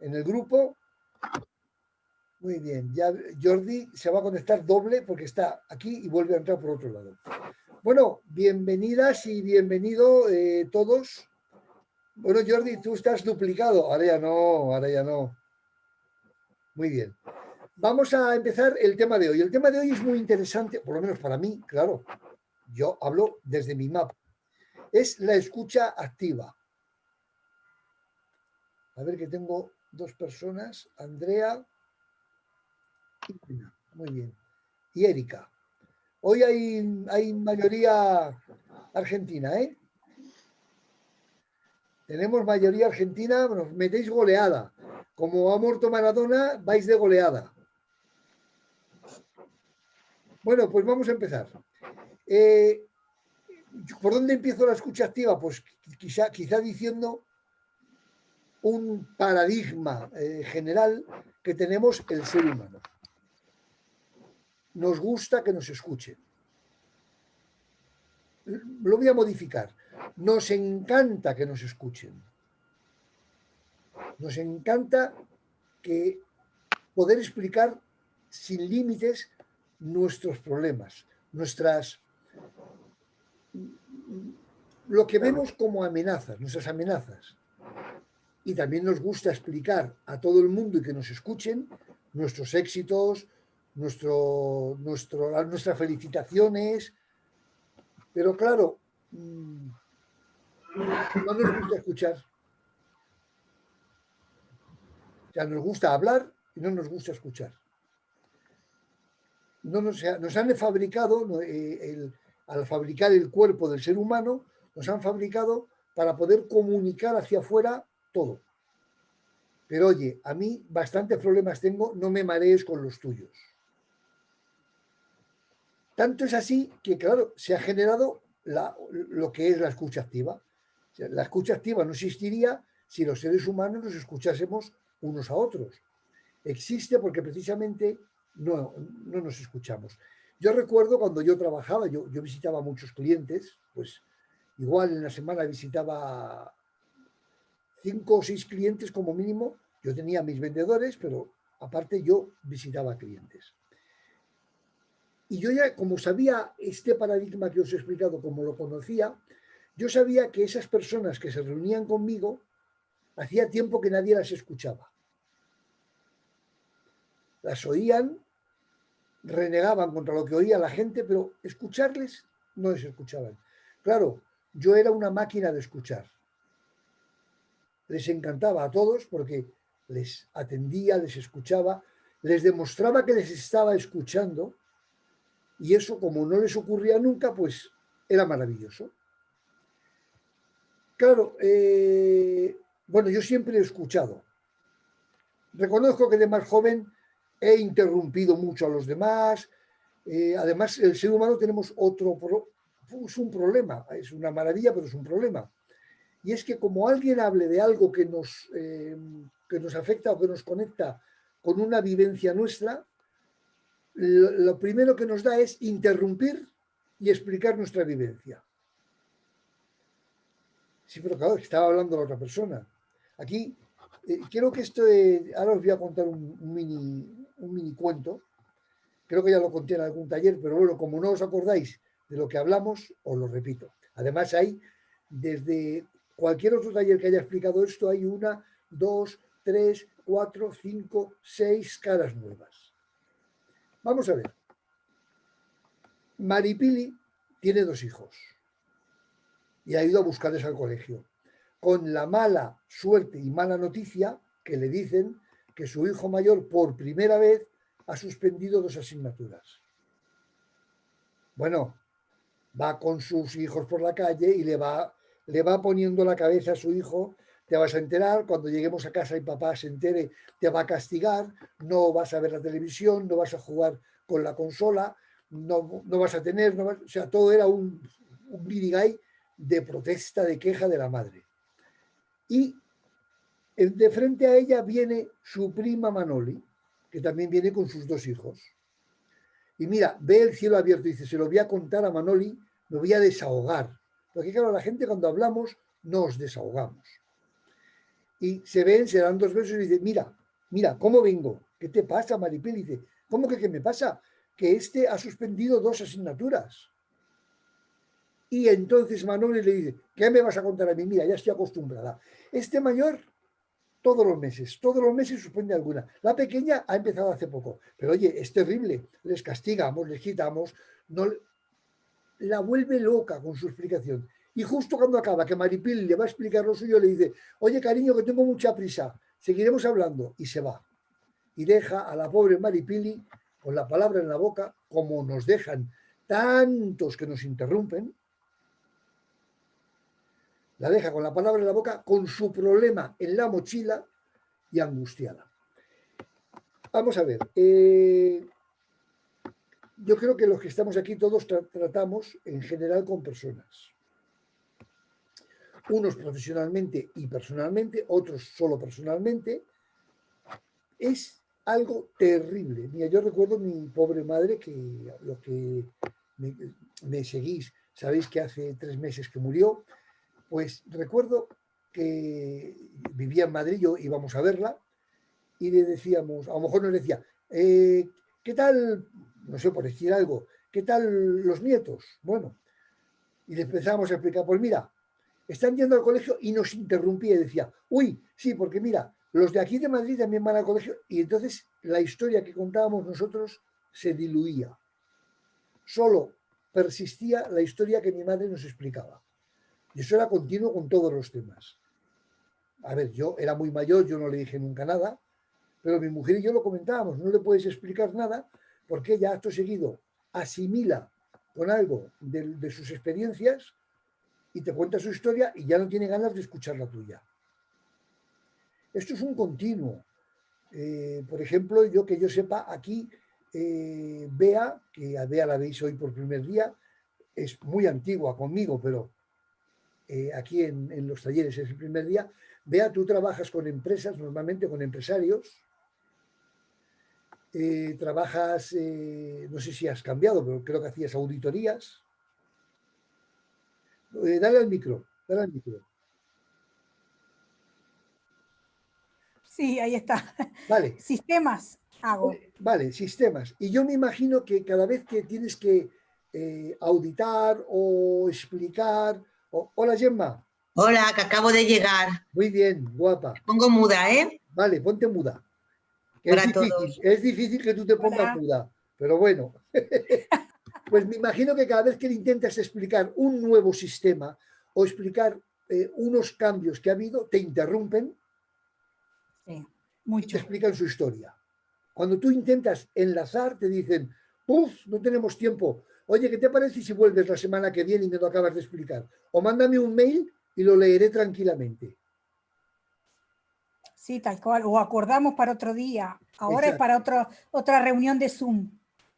en el grupo. Muy bien, ya Jordi se va a conectar doble porque está aquí y vuelve a entrar por otro lado. Bueno, bienvenidas y bienvenido todos. Bueno, Jordi, tú estás duplicado. Ahora ya no, ahora ya no. Muy bien. Vamos a empezar el tema de hoy. El tema de hoy es muy interesante, por lo menos para mí, claro. Yo hablo desde mi mapa. Es la escucha activa. A ver que tengo dos personas, Andrea y Pina. Muy bien. Y Erika. Hoy hay mayoría argentina, ¿eh? Tenemos mayoría argentina, nos metéis goleada. Como ha muerto Maradona, vais de goleada. Bueno, pues vamos a empezar. ¿Por dónde empiezo la escucha activa? Pues quizá diciendo un paradigma general que tenemos el ser humano. Nos gusta que nos escuchen. Lo voy a modificar. Nos encanta que nos escuchen. Nos encanta que poder explicar sin límites nuestros problemas, lo que vemos como amenazas, nuestras amenazas. Y también nos gusta explicar a todo el mundo y que nos escuchen nuestros éxitos, nuestras felicitaciones. Pero claro, no nos gusta escuchar. O sea, nos gusta hablar y no nos gusta escuchar. Nos han fabricado, al fabricar el cuerpo del ser humano, nos han fabricado para poder comunicar hacia afuera todo. Pero oye, a mí bastantes problemas tengo, no me marees con los tuyos. Tanto es así que, claro, se ha generado lo que es la escucha activa. O sea, la escucha activa no existiría si los seres humanos nos escuchásemos unos a otros. Existe porque precisamente no nos escuchamos. Yo recuerdo cuando yo trabajaba, yo visitaba a muchos clientes, pues igual en la semana visitaba 5 o 6 clientes como mínimo. Yo tenía mis vendedores, pero aparte yo visitaba clientes. Y yo ya, como sabía este paradigma que os he explicado, como lo conocía, yo sabía que esas personas que se reunían conmigo, hacía tiempo que nadie las escuchaba. Las oían, renegaban contra lo que oía la gente, pero escucharles no les escuchaban. Claro, yo era una máquina de escuchar. Les encantaba a todos porque les atendía, les escuchaba, les demostraba que les estaba escuchando y eso, como no les ocurría nunca, pues era maravilloso. Claro, bueno, yo siempre he escuchado. Reconozco que de más joven he interrumpido mucho a los demás. Además, el ser humano tenemos es un problema, es una maravilla, pero es un problema. Y es que como alguien hable de algo que nos afecta o que nos conecta con una vivencia nuestra, lo primero que nos da es interrumpir y explicar nuestra vivencia. Sí, pero claro, estaba hablando la otra persona. Aquí, creo que esto, ahora os voy a contar un mini cuento. Creo que ya lo conté en algún taller, pero bueno, como no os acordáis de lo que hablamos, os lo repito. Además, hay, desde cualquier otro taller que haya explicado esto, hay 1, 2, 3, 4, 5, 6 caras nuevas. Vamos a ver. Maripili tiene 2 hijos y ha ido a buscarles al colegio, con la mala suerte y mala noticia que le dicen que su hijo mayor por primera vez ha suspendido 2 asignaturas. Bueno, va con sus hijos por la calle y le va poniendo la cabeza a su hijo: te vas a enterar, cuando lleguemos a casa y papá se entere, te va a castigar, no vas a ver la televisión, no vas a jugar con la consola, no vas a tener, o sea, todo era un guirigay de protesta, de queja de la madre. Y de frente a ella viene su prima Manoli, que también viene con sus 2 hijos. Y mira, ve el cielo abierto y dice: se lo voy a contar a Manoli, me voy a desahogar. Porque claro, la gente cuando hablamos nos desahogamos. y se ven, se dan 2 besos y dice, mira, mira, ¿cómo vengo? ¿Qué te pasa, Maripili? Dice, ¿cómo que qué me pasa? Que este ha suspendido 2 asignaturas. Y entonces Manoli le dice, ¿qué me vas a contar a mí? Mira, ya estoy acostumbrada. Este mayor, todos los meses suspende alguna. La pequeña ha empezado hace poco. Pero oye, es terrible. Les castigamos, les quitamos, no, la vuelve loca con su explicación. Y justo cuando acaba, que Maripili le va a explicar lo suyo, le dice, oye, cariño, que tengo mucha prisa, seguiremos hablando. Y se va. Y deja a la pobre Maripili con la palabra en la boca, como nos dejan tantos que nos interrumpen, la deja con la palabra en la boca, con su problema en la mochila y angustiada. Vamos a ver. Yo creo que los que estamos aquí todos tratamos en general con personas. Unos profesionalmente y personalmente, otros solo personalmente. Es algo terrible. Mira, yo recuerdo mi pobre madre, que los que me seguís sabéis que hace 3 meses que murió. Pues recuerdo que vivía en Madrid, yo íbamos a verla y le decíamos, a lo mejor nos decía, ¿qué tal? No sé, por decir algo, ¿qué tal los nietos? Bueno, y le empezábamos a explicar, pues mira, están yendo al colegio, y nos interrumpía y decía, uy, sí, porque mira, los de aquí de Madrid también van al colegio, y entonces la historia que contábamos nosotros se diluía. Solo persistía la historia que mi madre nos explicaba. Y eso era continuo con todos los temas. A ver, yo era muy mayor, yo no le dije nunca nada, pero mi mujer y yo lo comentábamos, no le puedes explicar nada porque ella acto seguido asimila con algo de sus experiencias y te cuenta su historia y ya no tiene ganas de escuchar la tuya. Esto es un continuo. Por ejemplo, que yo sepa, aquí Bea, que a Bea la veis hoy por primer día, es muy antigua conmigo, pero aquí en los talleres es el primer día. Bea, tú trabajas con empresas, normalmente con empresarios, trabajas, no sé si has cambiado, pero creo que hacías auditorías. Dale al micro, dale al micro. Sí, ahí está. Vale. Sistemas hago. Vale, sistemas. Y yo me imagino que cada vez que tienes que auditar o explicar... Hola, Gemma. Hola, que acabo de llegar. Muy bien, guapa. Me pongo muda, ¿eh? Vale, ponte muda. Que Para todos. es difícil que tú te pongas Hola. muda, pero bueno. Pues me imagino que cada vez que le intentas explicar un nuevo sistema o explicar unos cambios que ha habido, te interrumpen Sí, y te mucho. explican su historia. Cuando tú intentas enlazar, te dicen, ¡puf! No tenemos tiempo. Oye, ¿qué te parece si vuelves la semana que viene y me lo acabas de explicar? O mándame un mail y lo leeré tranquilamente. Sí, tal cual. O acordamos para otro día. Ahora es Exacto. para otra reunión de Zoom.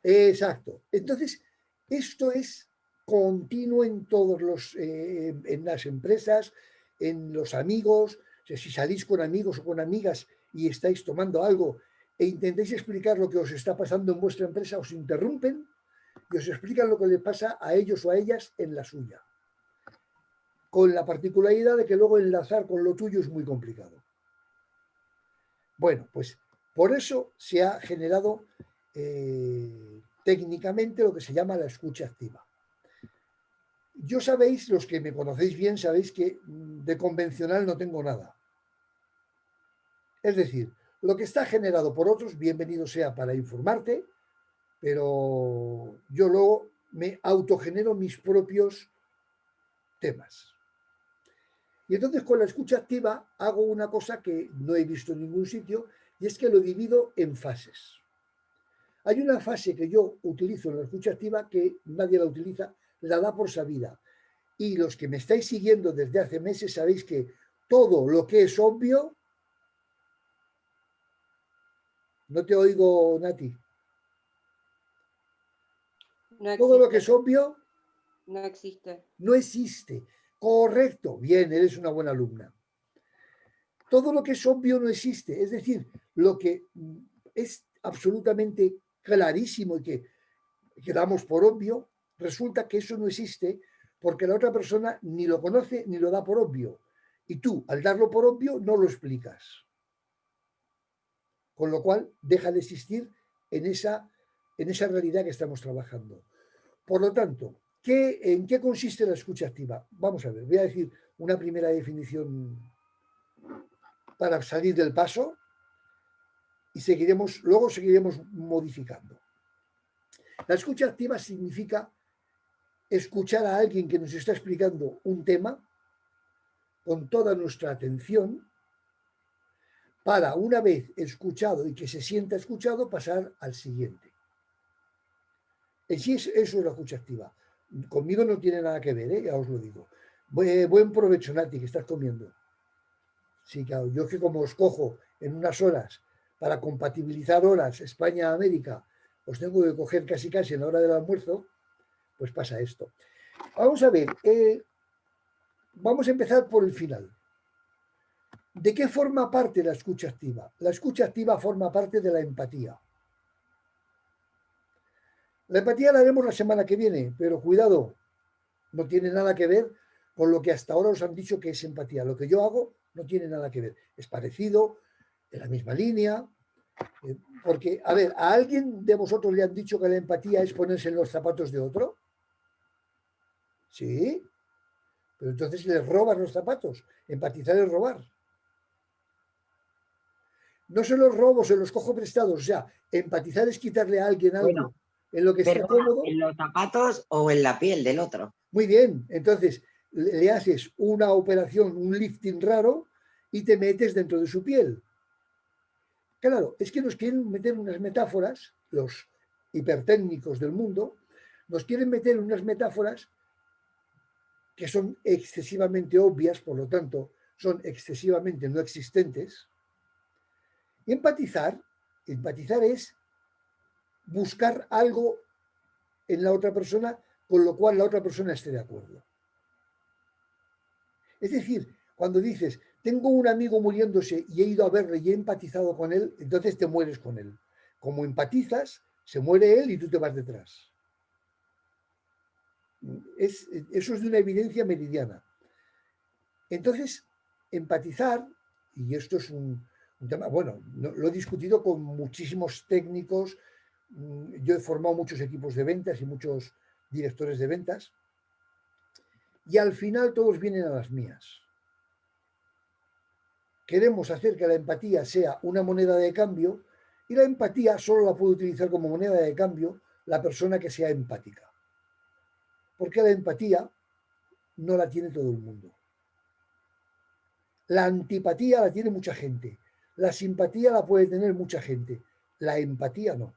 Exacto. Entonces, esto es continuo en todos en las empresas, en los amigos. O sea, si salís con amigos o con amigas y estáis tomando algo e intentáis explicar lo que os está pasando en vuestra empresa, os interrumpen y os explican lo que le pasa a ellos o a ellas en la suya. Con la particularidad de que luego enlazar con lo tuyo es muy complicado. Bueno, pues por eso se ha generado técnicamente lo que se llama la escucha activa. Yo sabéis, los que me conocéis bien, sabéis que de convencional no tengo nada. Es decir, lo que está generado por otros, bienvenido sea para informarte, pero yo luego me autogenero mis propios temas. Y entonces con la escucha activa hago una cosa que no he visto en ningún sitio, y es que lo divido en fases. Hay una fase que yo utilizo en la escucha activa que nadie la utiliza, la da por sabida. Y los que me estáis siguiendo desde hace meses sabéis que todo lo que es obvio... No te oigo, Nati. No existe. Todo lo que es obvio... No existe. No existe. Correcto. Bien, eres una buena alumna. Todo lo que es obvio no existe. Es decir, lo que es absolutamente clarísimo y que damos por obvio, resulta que eso no existe porque la otra persona ni lo conoce ni lo da por obvio. Y tú, al darlo por obvio, no lo explicas. Con lo cual, deja de existir en esa realidad que estamos trabajando. Por lo tanto, ¿en qué consiste la escucha activa? Vamos a ver, voy a decir una primera definición para salir del paso y luego seguiremos modificando. La escucha activa significa escuchar a alguien que nos está explicando un tema con toda nuestra atención para, una vez escuchado y que se sienta escuchado, pasar al siguiente. En sí, eso es la escucha activa. Conmigo no tiene nada que ver, ya os lo digo. Buen provecho, Nati, que estás comiendo. Sí, claro, yo que como os cojo en unas horas para compatibilizar horas España-América, os tengo que coger casi en la hora del almuerzo, pues pasa esto. Vamos a ver, vamos a empezar por el final. ¿De qué forma parte la escucha activa? La escucha activa forma parte de la empatía. La empatía la haremos la semana que viene, pero cuidado, no tiene nada que ver con lo que hasta ahora os han dicho que es empatía. Lo que yo hago no tiene nada que ver. Es parecido, en la misma línea, porque, a ver, ¿a alguien de vosotros le han dicho que la empatía es ponerse en los zapatos de otro? Sí, pero entonces les robas los zapatos. Empatizar es robar. No se los robo, se los cojo prestados. O sea, empatizar es quitarle a alguien algo en lo que está cómodo. ¿En los zapatos o en la piel del otro? Muy bien, entonces le haces una operación, un lifting raro y te metes dentro de su piel. Claro, es que nos quieren meter unas metáforas, los hipertécnicos del mundo, nos quieren meter unas metáforas que son excesivamente obvias, por lo tanto, son excesivamente no existentes. Y empatizar es buscar algo en la otra persona con lo cual la otra persona esté de acuerdo. Es decir, cuando dices, tengo un amigo muriéndose y he ido a verle y he empatizado con él, entonces te mueres con él. Como empatizas, se muere él y tú te vas detrás. Eso es de una evidencia meridiana. Entonces, empatizar, y esto es un tema, bueno, lo he discutido con muchísimos técnicos, yo he formado muchos equipos de ventas y muchos directores de ventas, y al final todos vienen a las mías. Queremos hacer que la empatía sea una moneda de cambio y la empatía solo la puede utilizar como moneda de cambio la persona que sea empática. Porque la empatía no la tiene todo el mundo. La antipatía la tiene mucha gente. La simpatía la puede tener mucha gente. La empatía no.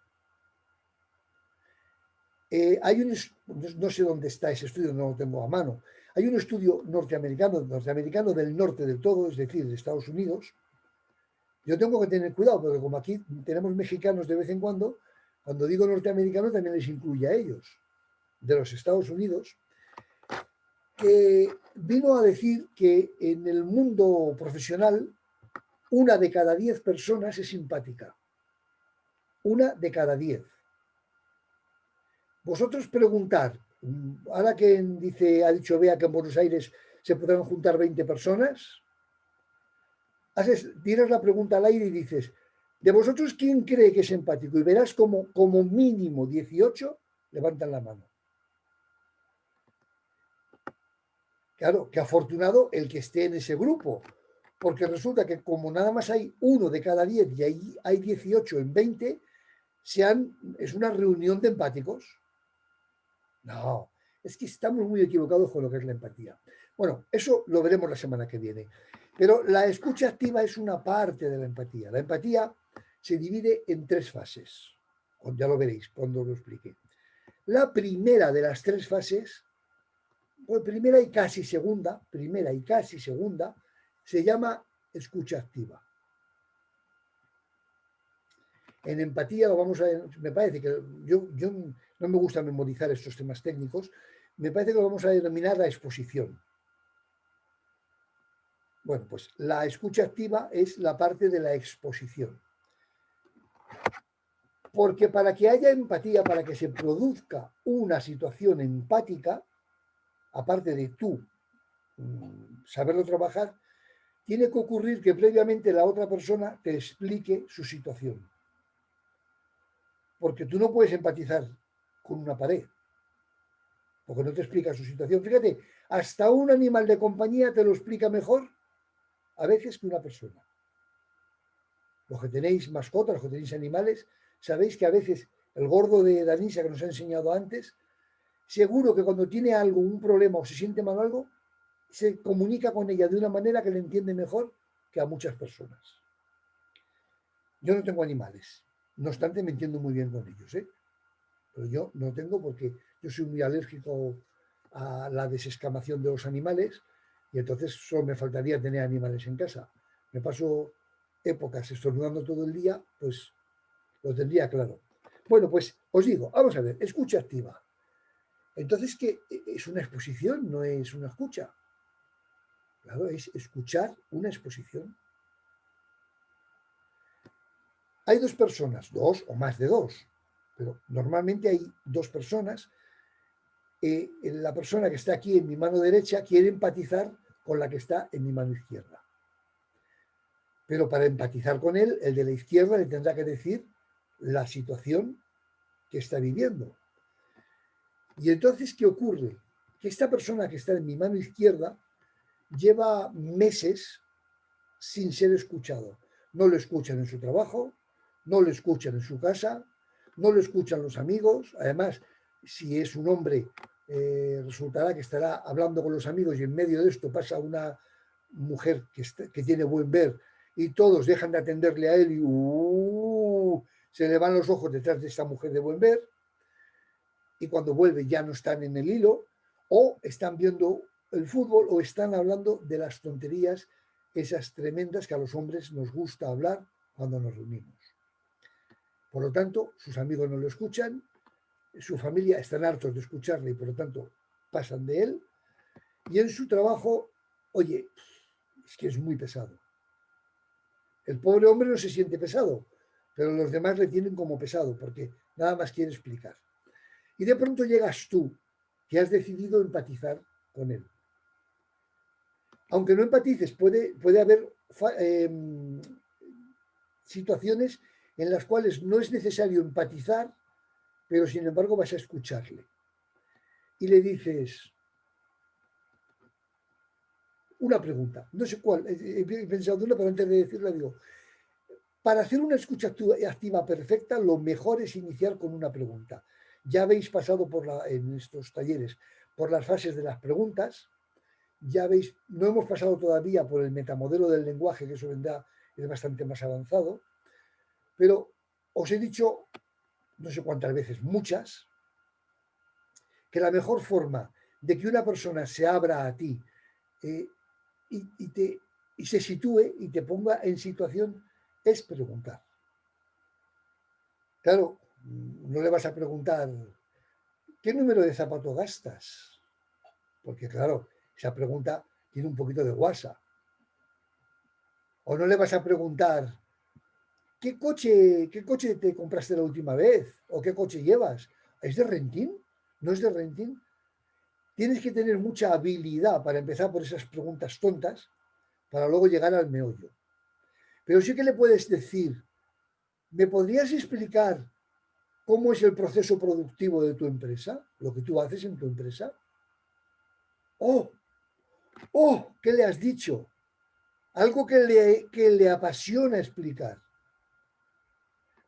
No sé dónde está ese estudio, no lo tengo a mano. Hay un estudio norteamericano del norte del todo, es decir, de Estados Unidos. Yo tengo que tener cuidado, porque como aquí tenemos mexicanos de vez en cuando digo norteamericano también les incluye a ellos, de los Estados Unidos, que vino a decir que en el mundo profesional 1 de cada 10 personas es simpática. 1 de cada 10. Vosotros preguntar, ahora que ha dicho Bea que en Buenos Aires se podrán juntar 20 personas, tiras la pregunta al aire y dices, ¿de vosotros quién cree que es empático? Y verás como mínimo 18 levantan la mano. Claro, qué afortunado el que esté en ese grupo, porque resulta que como nada más hay 1 de cada 10 y ahí hay 18 en 20, es una reunión de empáticos. No, es que estamos muy equivocados con lo que es la empatía. Bueno, eso lo veremos la semana que viene. Pero la escucha activa es una parte de la empatía. La empatía se divide en 3 fases. Ya lo veréis cuando lo explique. La primera de las 3 fases, primera y casi segunda, se llama escucha activa. En empatía lo vamos a ver, me parece que yo no me gusta memorizar estos temas técnicos, me parece que lo vamos a denominar la exposición. Bueno, pues la escucha activa es la parte de la exposición. Porque para que haya empatía, para que se produzca una situación empática, aparte de tú saberlo trabajar, tiene que ocurrir que previamente la otra persona te explique su situación. Porque tú no puedes empatizar con una pared, porque no te explica su situación. Fíjate, hasta un animal de compañía te lo explica mejor a veces que una persona. Los que tenéis mascotas, los que tenéis animales, sabéis que a veces el gordo de Danisa que nos ha enseñado antes, seguro que cuando tiene algo, un problema o se siente mal algo, se comunica con ella de una manera que le entiende mejor que a muchas personas. Yo no tengo animales, no obstante me entiendo muy bien con ellos, ¿eh? Pero yo no tengo porque yo soy muy alérgico a la desescamación de los animales y entonces solo me faltaría tener animales en casa. Me paso épocas estornudando todo el día, pues lo tendría claro. Bueno, pues os digo, vamos a ver, escucha activa. Entonces, ¿qué es una exposición? No es una escucha. Claro, es escuchar una exposición. Hay dos personas, dos o más de dos, pero normalmente hay dos personas. La persona que está aquí en mi mano derecha quiere empatizar con la que está en mi mano izquierda. Pero para empatizar con él, el de la izquierda le tendrá que decir la situación que está viviendo. Y entonces, ¿qué ocurre? Que esta persona que está en mi mano izquierda lleva meses sin ser escuchado. No lo escuchan en su trabajo, no lo escuchan en su casa, no lo escuchan los amigos. Además, si es un hombre, resultará que estará hablando con los amigos y en medio de esto pasa una mujer que tiene buen ver y todos dejan de atenderle a él y se le van los ojos detrás de esta mujer de buen ver y cuando vuelve ya no están en el hilo o están viendo el fútbol o están hablando de las tonterías esas tremendas que a los hombres nos gusta hablar cuando nos reunimos. Por lo tanto, sus amigos no lo escuchan, su familia están hartos de escucharle y por lo tanto pasan de él. Y en su trabajo, oye, es que es muy pesado. El pobre hombre no se siente pesado, pero los demás le tienen como pesado porque nada más quiere explicar. Y de pronto llegas tú, que has decidido empatizar con él. Aunque no empatices, puede haber situaciones en las cuales no es necesario empatizar, pero sin embargo vas a escucharle. Y le dices una pregunta, no sé cuál, he pensado una, pero antes de decirla digo, para hacer una escucha activa perfecta, lo mejor es iniciar con una pregunta. Ya habéis pasado en estos talleres por las fases de las preguntas, ya veis, no hemos pasado todavía por el metamodelo del lenguaje, que eso vendrá, es bastante más avanzado, pero os he dicho, no sé cuántas veces, muchas, que la mejor forma de que una persona se abra a ti y se sitúe y te ponga en situación es preguntar. Claro, no le vas a preguntar ¿qué número de zapato gastas? Porque claro, esa pregunta tiene un poquito de guasa. O no le vas a preguntar ¿qué coche te compraste la última vez? ¿O qué coche llevas? ¿Es de rentín? ¿No es de rentín? Tienes que tener mucha habilidad para empezar por esas preguntas tontas para luego llegar al meollo. Pero sí que le puedes decir, ¿me podrías explicar cómo es el proceso productivo de tu empresa? Lo que tú haces en tu empresa. ¡Oh! ¿Qué le has dicho? Algo que le apasiona explicar.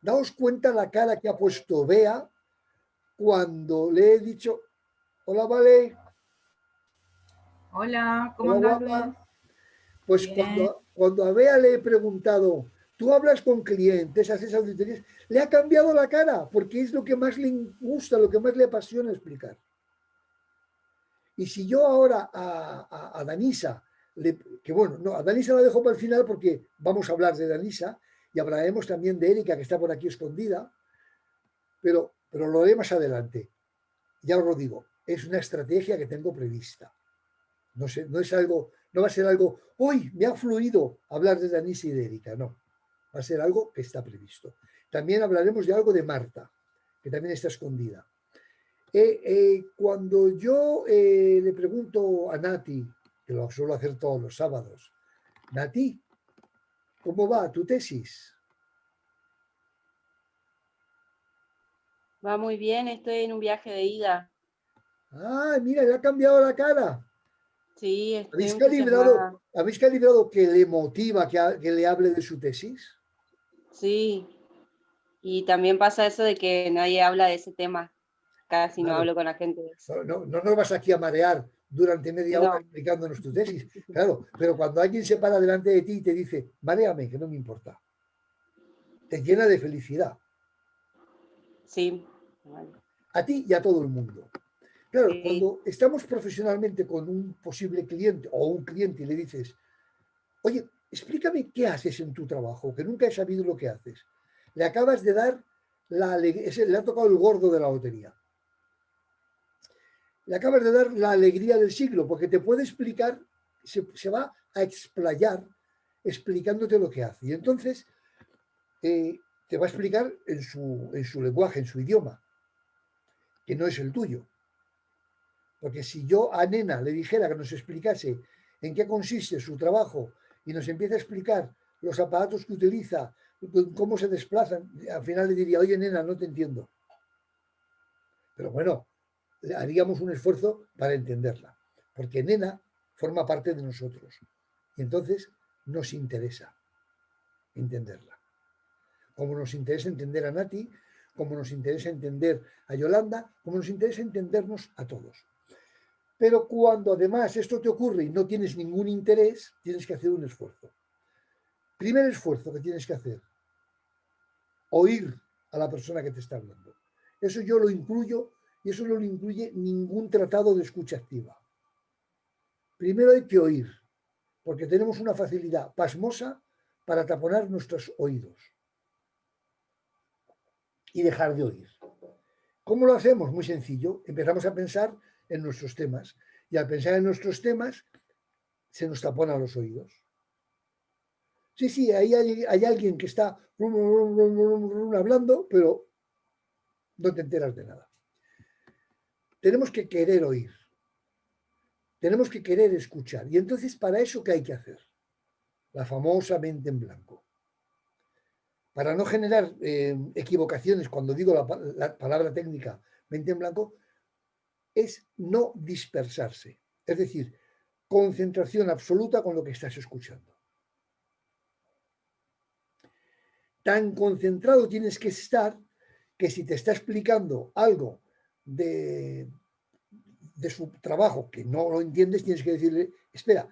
Daos cuenta la cara que ha puesto Bea cuando le he dicho, hola, Vale. Hola, ¿cómo Hola, andas, guapa. Luis? Pues Bien. cuando a Bea le he preguntado, tú hablas con clientes, haces auditorías, le ha cambiado la cara, porque es lo que más le gusta, lo que más le apasiona explicar. Y si yo ahora a Danisa, que bueno, no, a Danisa la dejo para el final porque vamos a hablar de Danisa y hablaremos también de Erika, que está por aquí escondida, pero lo haré más adelante. Ya os lo digo, es una estrategia que tengo prevista. No sé, no es algo, no va a ser algo, uy, me ha fluido hablar de Danisa y de Erika, no. Va a ser algo que está previsto. También hablaremos de algo de Marta, que también está escondida. Cuando yo le pregunto a Nati, que lo suelo hacer todos los sábados, Nati, ¿cómo va tu tesis? Va muy bien, estoy en un viaje de ida. Ah, mira, le ha cambiado la cara. Sí, estoy ¿Habéis entusiasmada. calibrado, habéis calibrado que le motiva que le hable de su tesis? Sí, y también pasa eso de que nadie habla de ese tema. Casi no Claro, hablo con la gente de eso. no nos vas aquí a marear durante media hora No, explicándonos tu tesis. Claro, pero cuando alguien se para delante de ti y te dice, maréame, que no me importa, te llena de felicidad. sí. Vale. A ti y a todo el mundo. Claro, Sí, cuando estamos profesionalmente con un posible cliente o un cliente y le dices, oye, explícame qué haces en tu trabajo, que nunca he sabido lo que haces. Le acabas de dar le ha tocado el gordo de la lotería. Le acabas de dar la alegría del siglo, porque te puede explicar, se va a explayar explicándote lo que hace. Y entonces te va a explicar en su lenguaje, en su idioma, que no es el tuyo. Porque si yo a Nena le dijera que nos explicase en qué consiste su trabajo y nos empieza a explicar los aparatos que utiliza, cómo se desplazan, al final le diría, oye Nena, no te entiendo. Pero bueno, haríamos un esfuerzo para entenderla, porque Nena forma parte de nosotros. Y entonces nos interesa entenderla. Como nos interesa entender a Nati, como nos interesa entender a Yolanda, como nos interesa entendernos a todos. Pero cuando además esto te ocurre y no tienes ningún interés, tienes que hacer un esfuerzo. Primer esfuerzo que tienes que hacer, oír a la persona que te está hablando. Eso yo lo incluyo y eso no lo incluye ningún tratado de escucha activa. Primero hay que oír, porque tenemos una facilidad pasmosa para taponar nuestros oídos y dejar de oír. ¿Cómo lo hacemos? Muy sencillo. Empezamos a pensar en nuestros temas y al pensar en nuestros temas se nos taponan los oídos. Sí, hay alguien que está hablando, pero no te enteras de nada. Tenemos que querer oír, tenemos que querer escuchar. Y entonces, ¿para eso qué hay que hacer? La famosa mente en blanco. Para no generar equivocaciones cuando digo la palabra técnica mente en blanco, es no dispersarse. Es decir, concentración absoluta con lo que estás escuchando. Tan concentrado tienes que estar que si te está explicando algo de su trabajo que no lo entiendes, tienes que decirle, espera,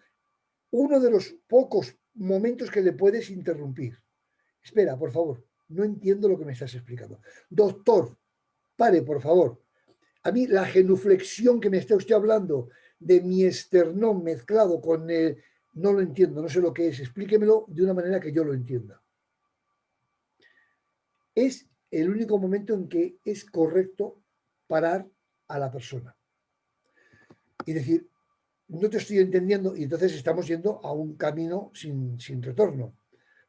uno de los pocos momentos que le puedes interrumpir. Espera, por favor, no entiendo lo que me estás explicando. Doctor, pare, por favor. A mí la genuflexión que me está usted hablando de mi esternón mezclado con el... No lo entiendo, no sé lo que es. Explíquemelo de una manera que yo lo entienda. Es el único momento en que es correcto parar a la persona y decir, no te estoy entendiendo, y entonces estamos yendo a un camino sin retorno.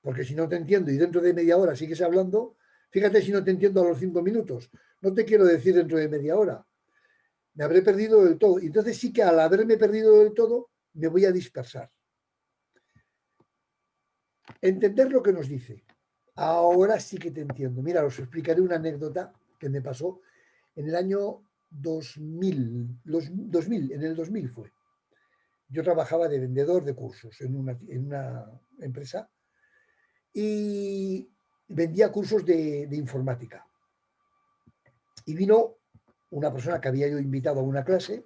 Porque si no te entiendo y dentro de media hora sigues hablando, fíjate si no te entiendo a los 5 minutos. No te quiero decir dentro de media hora. Me habré perdido del todo. Y entonces sí que al haberme perdido del todo, me voy a dispersar. Entender lo que nos dice. Ahora sí que te entiendo. Mira, os explicaré una anécdota que me pasó en el año 2000, en el 2000 fue. Yo trabajaba de vendedor de cursos en una empresa y vendía cursos de informática. Y vino una persona que había yo invitado a una clase,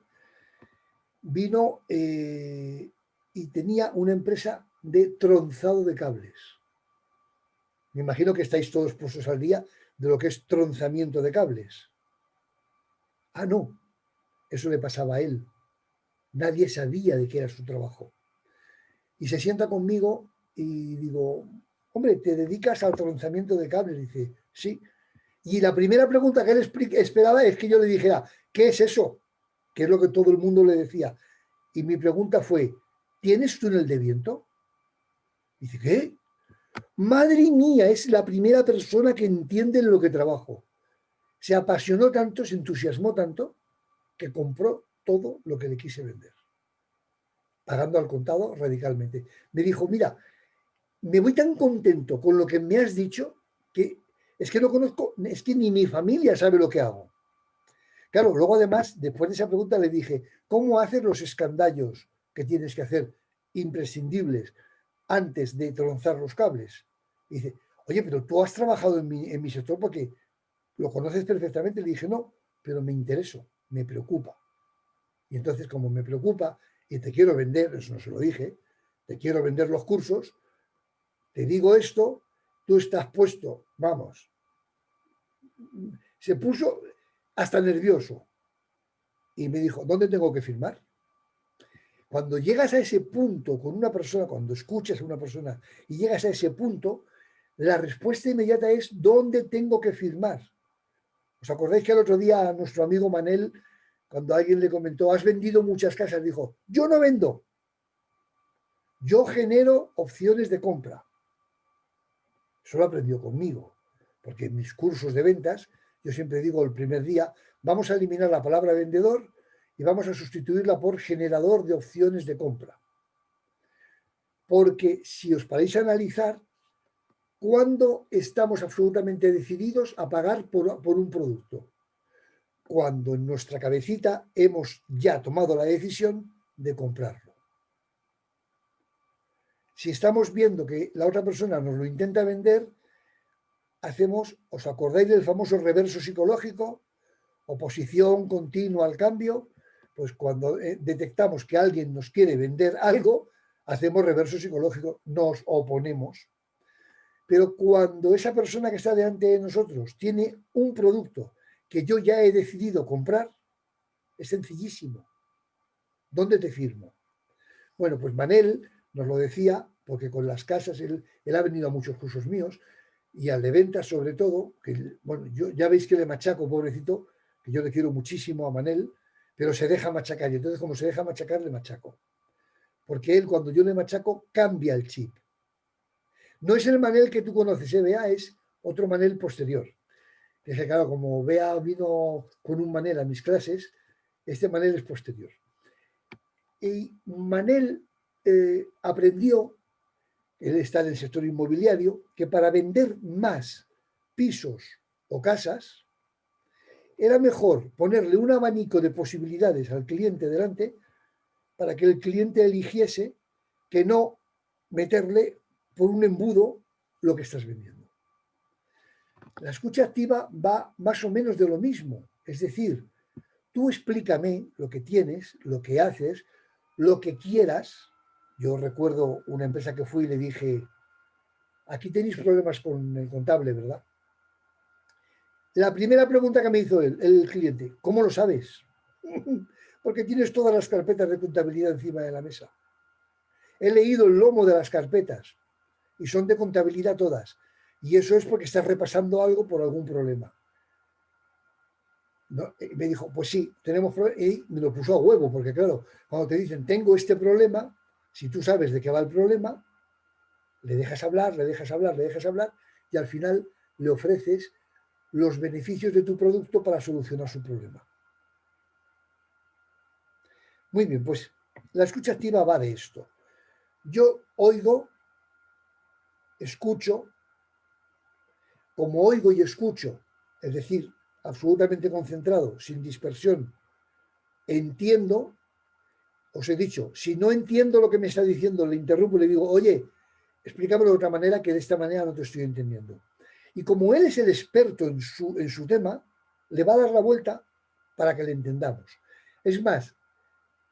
vino y tenía una empresa de tronzado de cables. Me imagino que estáis todos puestos al día de lo que es tronzamiento de cables. Ah, no, eso le pasaba a él. Nadie sabía de qué era su trabajo. Y se sienta conmigo y digo, hombre, ¿te dedicas al tronzamiento de cables? Dice, sí. Y la primera pregunta que él esperaba es que yo le dijera, ¿qué es eso? Que es lo que todo el mundo le decía. Y mi pregunta fue, ¿tienes túnel de viento? Dice, ¿qué? Madre mía, es la primera persona que entiende en lo que trabajo. Se apasionó tanto, se entusiasmó tanto, que compró todo lo que le quise vender. pagando al contado radicalmente. Me dijo, mira, me voy tan contento con lo que me has dicho que es que no conozco, es que ni mi familia sabe lo que hago. Claro, luego además, después de esa pregunta le dije, ¿cómo haces los escandallos que tienes que hacer imprescindibles antes de tronzar los cables? Y dice, oye, pero tú has trabajado en mi sector porque lo conoces perfectamente. Le dije, no, pero me intereso, me preocupa. Y entonces, como me preocupa y te quiero vender, eso no se lo dije, te quiero vender los cursos, te digo esto, tú estás puesto, vamos. Se puso hasta nervioso y me dijo, ¿dónde tengo que firmar? Cuando llegas a ese punto con una persona, cuando escuchas a una persona y llegas a ese punto, la respuesta inmediata es ¿dónde tengo que firmar? ¿Os acordáis que el otro día a nuestro amigo Manel, cuando alguien le comentó, has vendido muchas casas, dijo, yo no vendo, yo genero opciones de compra. Eso lo aprendió conmigo, porque en mis cursos de ventas, yo siempre digo el primer día, vamos a eliminar la palabra vendedor y vamos a sustituirla por generador de opciones de compra. Porque si os paráis a analizar, ¿cuándo estamos absolutamente decididos a pagar por un producto? Cuando en nuestra cabecita hemos ya tomado la decisión de comprarlo. Si estamos viendo que la otra persona nos lo intenta vender, hacemos, ¿os acordáis del famoso reverso psicológico? Oposición continua al cambio. Pues cuando detectamos que alguien nos quiere vender algo, hacemos reverso psicológico, nos oponemos. Pero cuando esa persona que está delante de nosotros tiene un producto que yo ya he decidido comprar, es sencillísimo. ¿Dónde te firmo? Bueno, pues Manel nos lo decía, porque con las casas él ha venido a muchos cursos míos, y al de ventas sobre todo, que bueno, yo ya veis que le machaco, pobrecito, que yo le quiero muchísimo a Manel, pero se deja machacar, y entonces como se deja machacar, le machaco. Porque él, cuando yo le machaco, cambia el chip. No es el Manel que tú conoces, Bea, es otro Manel posterior. Que claro, como Bea vino con un Manel a mis clases, este Manel es posterior. Y Manel aprendió, él está en el sector inmobiliario, que para vender más pisos o casas, era mejor ponerle un abanico de posibilidades al cliente delante para que el cliente eligiese que no meterle por un embudo lo que estás vendiendo. La escucha activa va más o menos de lo mismo. Es decir, tú explícame lo que tienes, lo que haces, lo que quieras. Yo recuerdo una empresa que fui y le dije, aquí tenéis problemas con el contable, ¿verdad? La primera pregunta que me hizo el cliente, ¿cómo lo sabes? Porque tienes todas las carpetas de contabilidad encima de la mesa. He leído el lomo de las carpetas y son de contabilidad todas. Y eso es porque estás repasando algo por algún problema. ¿No? Y me dijo, pues sí, tenemos problemas. Y me lo puso a huevo, porque claro, cuando te dicen, tengo este problema, si tú sabes de qué va el problema, le dejas hablar, le dejas hablar, le dejas hablar, y al final le ofreces los beneficios de tu producto para solucionar su problema. Muy bien, pues la escucha activa va de esto. Yo oigo, escucho, como oigo y escucho, es decir, absolutamente concentrado, sin dispersión, entiendo, os he dicho, si no entiendo lo que me está diciendo, le interrumpo y le digo, oye, explícamelo de otra manera, que de esta manera no te estoy entendiendo. Y como él es el experto en su tema, le va a dar la vuelta para que le entendamos. Es más,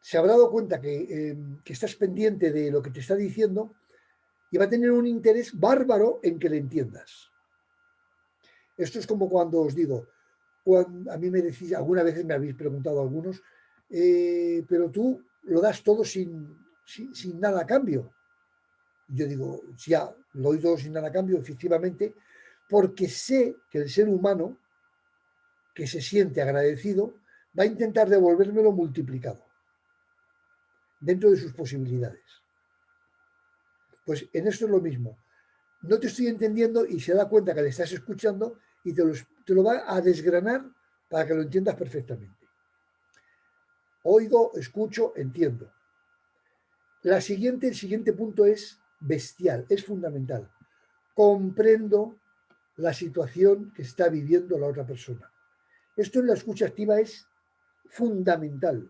se habrá dado cuenta que estás pendiente de lo que te está diciendo y va a tener un interés bárbaro en que le entiendas. Esto es como cuando os digo, a mí me decís, algunas veces me habéis preguntado algunos, pero tú lo das todo sin nada a cambio. Yo digo, ya, lo doy todo sin nada a cambio, efectivamente, porque sé que el ser humano que se siente agradecido va a intentar devolvérmelo multiplicado dentro de sus posibilidades. Pues en esto es lo mismo. No te estoy entendiendo y se da cuenta que le estás escuchando y te lo va a desgranar para que lo entiendas perfectamente. Oigo, escucho, entiendo. el siguiente punto es bestial, es fundamental. Comprendo la situación que está viviendo la otra persona. Esto en la escucha activa es fundamental.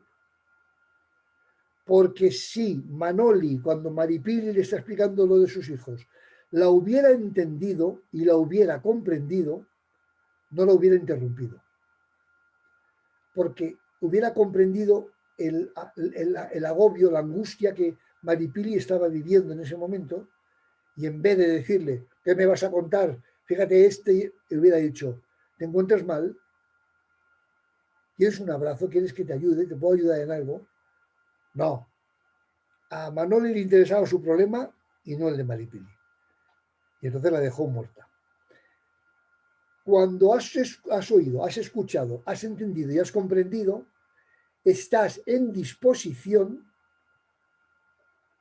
Porque si Manoli, cuando Maripili le está explicando lo de sus hijos, la hubiera entendido y la hubiera comprendido, no la hubiera interrumpido. Porque hubiera comprendido el agobio, la angustia que Maripili estaba viviendo en ese momento, y en vez de decirle, ¿qué me vas a contar? Fíjate, hubiera dicho, ¿te encuentras mal? ¿Quieres un abrazo? ¿Quieres que te ayude? ¿Te puedo ayudar en algo? No. A Manoli le interesaba su problema y no el de Maripili. Y entonces la dejó muerta. Cuando has oído, has escuchado, has entendido y has comprendido, estás en disposición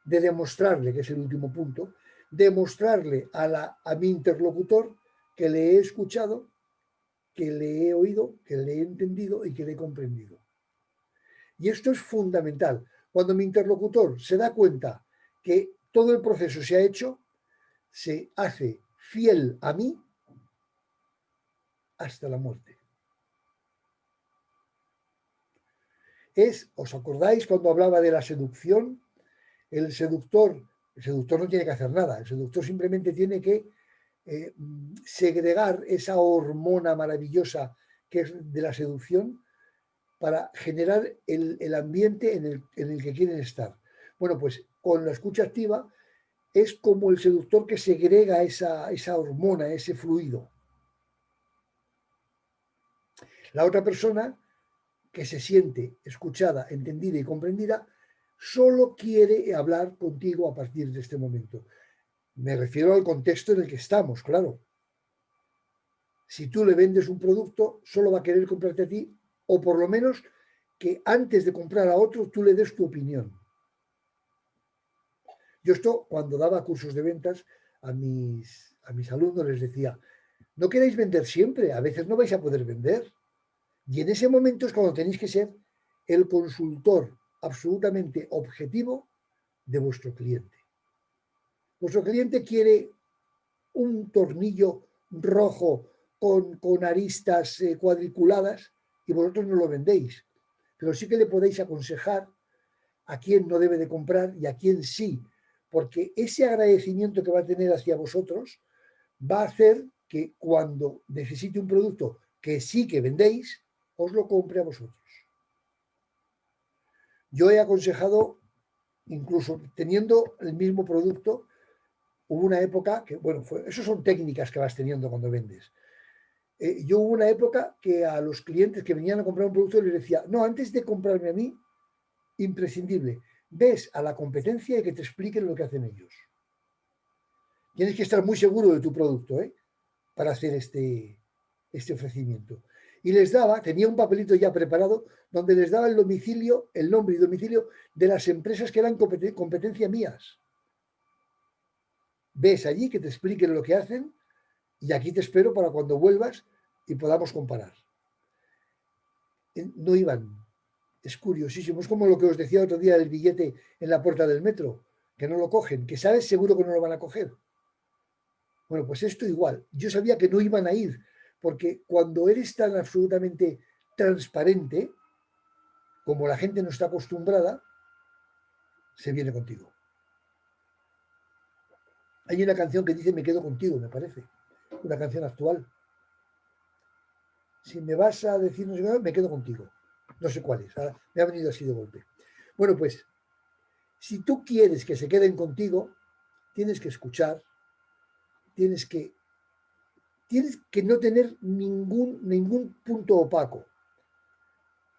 de demostrarle, que es el último punto, demostrarle a mi interlocutor que le he escuchado, que le he oído, que le he entendido y que le he comprendido. Y esto es fundamental. Cuando mi interlocutor se da cuenta que todo el proceso se ha hecho, se hace fiel a mí hasta la muerte. ¿Os acordáis cuando hablaba de la seducción? El seductor no tiene que hacer nada, el seductor simplemente tiene que segregar esa hormona maravillosa que es de la seducción para generar el ambiente en el que quieren estar. Bueno, pues con la escucha activa es como el seductor que segrega esa hormona, ese fluido. La otra persona que se siente escuchada, entendida y comprendida, solo quiere hablar contigo a partir de este momento. Me refiero al contexto en el que estamos, claro. Si tú le vendes un producto, solo va a querer comprarte a ti, o por lo menos que antes de comprar a otro, tú le des tu opinión. Yo esto, cuando daba cursos de ventas, a mis alumnos les decía, no queráis vender siempre, a veces no vais a poder vender. Y en ese momento es cuando tenéis que ser el consultor absolutamente objetivo de vuestro cliente. Vuestro cliente quiere un tornillo rojo con aristas cuadriculadas y vosotros no lo vendéis. Pero sí que le podéis aconsejar a quién no debe de comprar y a quién sí, porque ese agradecimiento que va a tener hacia vosotros va a hacer que cuando necesite un producto que sí que vendéis, os lo compre a vosotros. Yo he aconsejado, incluso teniendo el mismo producto, hubo una época que, bueno, eso son técnicas que vas teniendo cuando vendes. Yo hubo una época que a los clientes que venían a comprar un producto les decía, no, antes de comprarme a mí, imprescindible, ves a la competencia y que te expliquen lo que hacen ellos. Tienes que estar muy seguro de tu producto, para hacer este ofrecimiento. Y les daba, tenía un papelito ya preparado, donde les daba el domicilio, el nombre y domicilio de las empresas que eran competencia mías. Ves allí que te expliquen lo que hacen y aquí te espero para cuando vuelvas y podamos comparar. No iban. Es curiosísimo. Es como lo que os decía otro día del billete en la puerta del metro, que no lo cogen, que sabes seguro que no lo van a coger. Bueno, pues esto igual. Yo sabía que no iban a ir, porque cuando eres tan absolutamente transparente, como la gente no está acostumbrada, se viene contigo. Hay una canción que dice me quedo contigo, me parece. Una canción actual. Si me vas a decir no sé qué, me quedo contigo. No sé cuál es. Ahora me ha venido así de golpe. Bueno, pues, si tú quieres que se queden contigo, tienes que escuchar, tienes que no tener ningún punto opaco.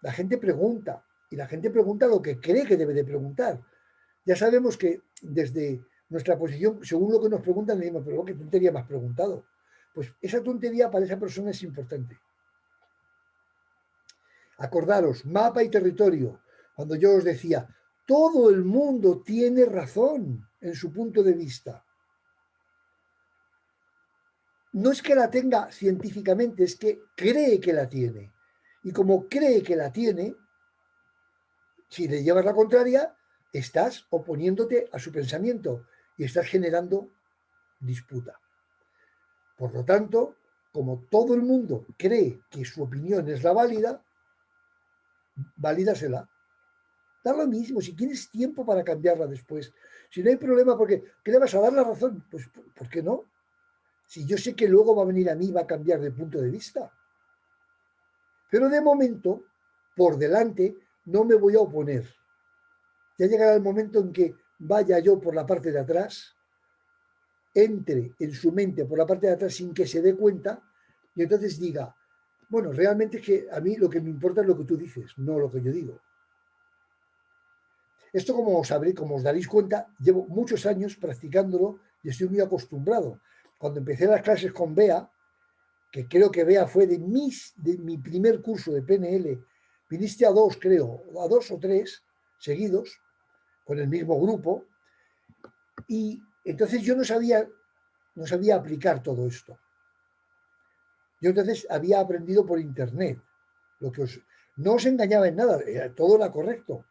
La gente pregunta, y la gente pregunta lo que cree que debe de preguntar. Ya sabemos que desde nuestra posición, según lo que nos preguntan, le decimos, pero qué tontería me has preguntado. Pues esa tontería para esa persona es importante. Acordaros, mapa y territorio. Cuando yo os decía, todo el mundo tiene razón en su punto de vista. No es que la tenga científicamente, es que cree que la tiene. Y como cree que la tiene, si le llevas la contraria, estás oponiéndote a su pensamiento y estás generando disputa. Por lo tanto, como todo el mundo cree que su opinión es la válida, valídasela. Da lo mismo, si tienes tiempo para cambiarla después. Si no hay problema, porque ¿qué le vas a dar la razón? Pues, ¿por qué no? Si yo sé que luego va a venir a mí y va a cambiar de punto de vista. Pero de momento, por delante, no me voy a oponer. Ya llegará el momento en que vaya yo por la parte de atrás, entre en su mente por la parte de atrás sin que se dé cuenta, y entonces diga, bueno, realmente es que a mí lo que me importa es lo que tú dices, no lo que yo digo. Esto, como os daréis cuenta, llevo muchos años practicándolo y estoy muy acostumbrado. Cuando empecé las clases con Bea, que creo que Bea fue de mi primer curso de PNL, viniste a 2, creo, a 2 o 3 seguidos, con el mismo grupo, y entonces yo no sabía aplicar todo esto. Yo entonces había aprendido por internet, no os engañaba en nada, todo era correcto,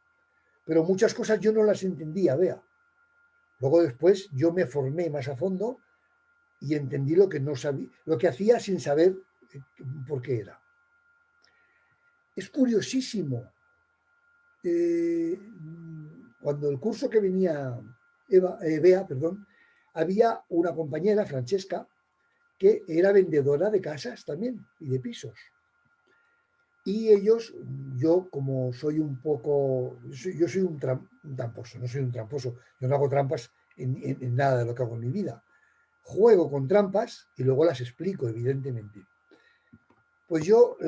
pero muchas cosas yo no las entendía, Bea. Luego después yo me formé más a fondo y entendí lo que no sabía, lo que hacía sin saber por qué era. Es curiosísimo. Cuando el curso que venía Bea, había una compañera, Francesca, que era vendedora de casas también y de pisos. Y ellos, yo como soy un poco, yo soy un tramposo, no soy un tramposo, yo no hago trampas en nada de lo que hago en mi vida. Juego con trampas y luego las explico, evidentemente. Pues yo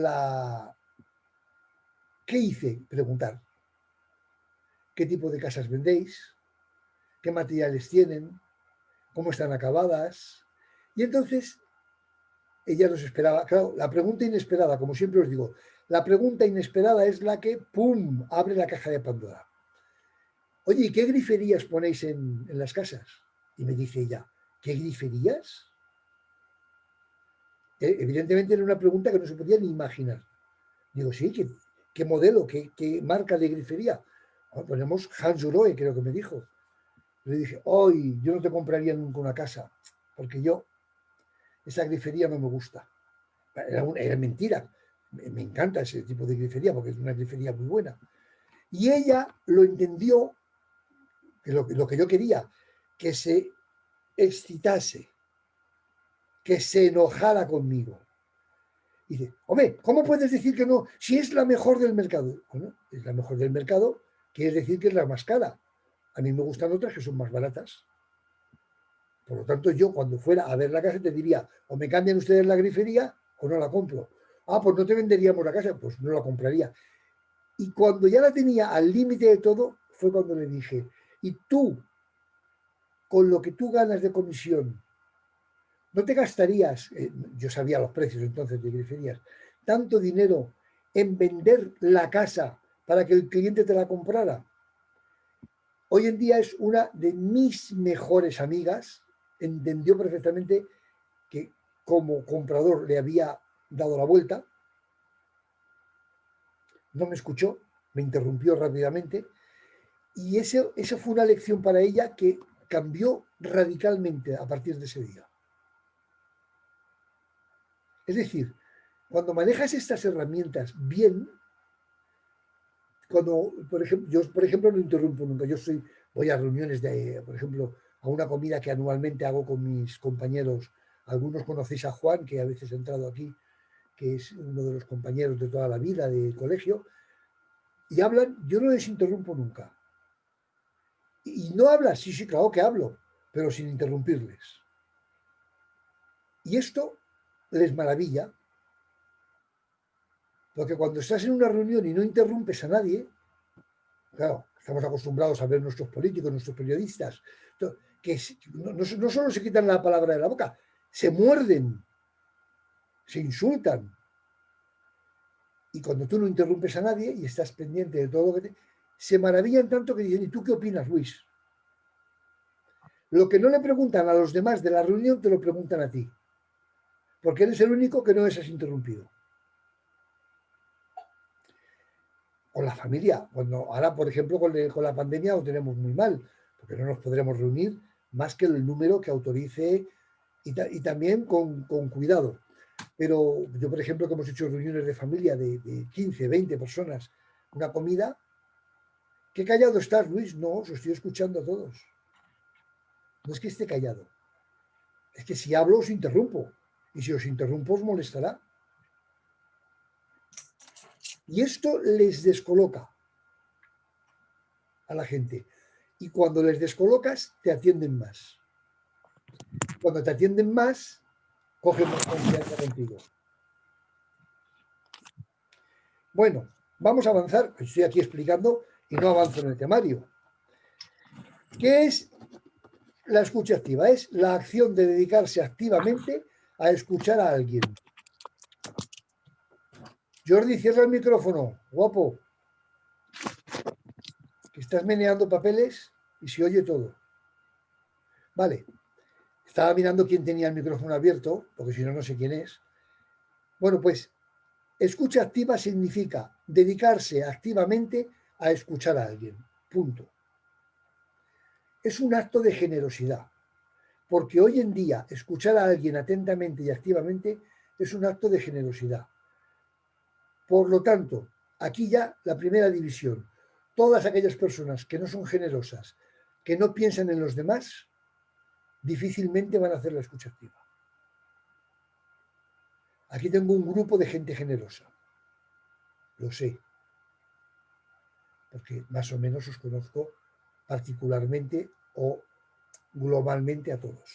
¿qué hice? Preguntar. ¿Qué tipo de casas vendéis? ¿Qué materiales tienen? ¿Cómo están acabadas? Y entonces ella nos esperaba. Claro, la pregunta inesperada, como siempre os digo, la pregunta inesperada es la que, ¡pum!, abre la caja de Pandora. Oye, ¿y qué griferías ponéis en las casas? Y me dice ella, ¿qué griferías? Evidentemente era una pregunta que no se podía ni imaginar. Digo, sí, ¿qué modelo, qué marca de grifería? Bueno, ponemos Hansgrohe, creo que me dijo. Le dije, hoy yo no te compraría nunca una casa, porque esa grifería no me gusta. Era mentira. Me encanta ese tipo de grifería, porque es una grifería muy buena. Y ella lo entendió, que lo que yo quería, que se excitase, que se enojara conmigo. Y dice, hombre, ¿cómo puedes decir que no? Si es la mejor del mercado. Bueno, es la mejor del mercado, quiere decir que es la más cara. A mí me gustan otras que son más baratas. Por lo tanto, yo cuando fuera a ver la casa te diría, o me cambian ustedes la grifería o no la compro. Ah, pues no te venderíamos la casa, pues no la compraría. Y cuando ya la tenía al límite de todo, fue cuando le dije, y tú, con lo que tú ganas de comisión, ¿no te gastarías, yo sabía los precios entonces de griferías, tanto dinero en vender la casa para que el cliente te la comprara? Hoy en día es una de mis mejores amigas, entendió perfectamente que como comprador le había dado la vuelta, no me escuchó, me interrumpió rápidamente, y eso fue una lección para ella que cambió radicalmente a partir de ese día. Es decir, cuando manejas estas herramientas bien, cuando, yo por ejemplo no interrumpo nunca, voy a reuniones por ejemplo, a una comida que anualmente hago con mis compañeros. Algunos conocéis a Juan, que a veces ha entrado aquí, que es uno de los compañeros de toda la vida del colegio, y hablan, yo no les interrumpo nunca. Y no hablas, sí, claro que hablo, pero sin interrumpirles. Y esto les maravilla, porque cuando estás en una reunión y no interrumpes a nadie, claro, estamos acostumbrados a ver nuestros políticos, nuestros periodistas, que no solo se quitan la palabra de la boca, se muerden, se insultan. Y cuando tú no interrumpes a nadie y estás pendiente de todo lo que se maravillan tanto que dicen, ¿y tú qué opinas, Luis? Lo que no le preguntan a los demás de la reunión te lo preguntan a ti, porque eres el único que no les has interrumpido. con la familia. Cuando ahora, por ejemplo, con la pandemia lo tenemos muy mal, porque no nos podremos reunir más que el número que autorice y también con cuidado. Pero yo, por ejemplo, que hemos hecho reuniones de familia de 15, 20 personas, una comida, ¿qué callado estás, Luis? No, os estoy escuchando a todos. No es que esté callado, es que si hablo os interrumpo, y si os interrumpo os molestará. Y esto les descoloca a la gente. Y cuando les descolocas, te atienden más. Cuando te atienden más, cogen más confianza contigo. Bueno, vamos a avanzar. Estoy aquí explicando y no avanzo en el temario. ¿Qué es la escucha activa? Es la acción de dedicarse activamente a escuchar a alguien. Jordi, cierra el micrófono, guapo. Que estás meneando papeles y se oye todo. Vale. Estaba mirando quién tenía el micrófono abierto, porque si no, no sé quién es. Bueno, pues escucha activa significa dedicarse activamente a escuchar a alguien. Punto. Es un acto de generosidad, porque hoy en día escuchar a alguien atentamente y activamente es un acto de generosidad. Por lo tanto, aquí ya la primera división. Todas aquellas personas que no son generosas, que no piensan en los demás, difícilmente van a hacer la escucha activa. Aquí tengo un grupo de gente generosa. Lo sé. Porque más o menos os conozco particularmente o globalmente a todos.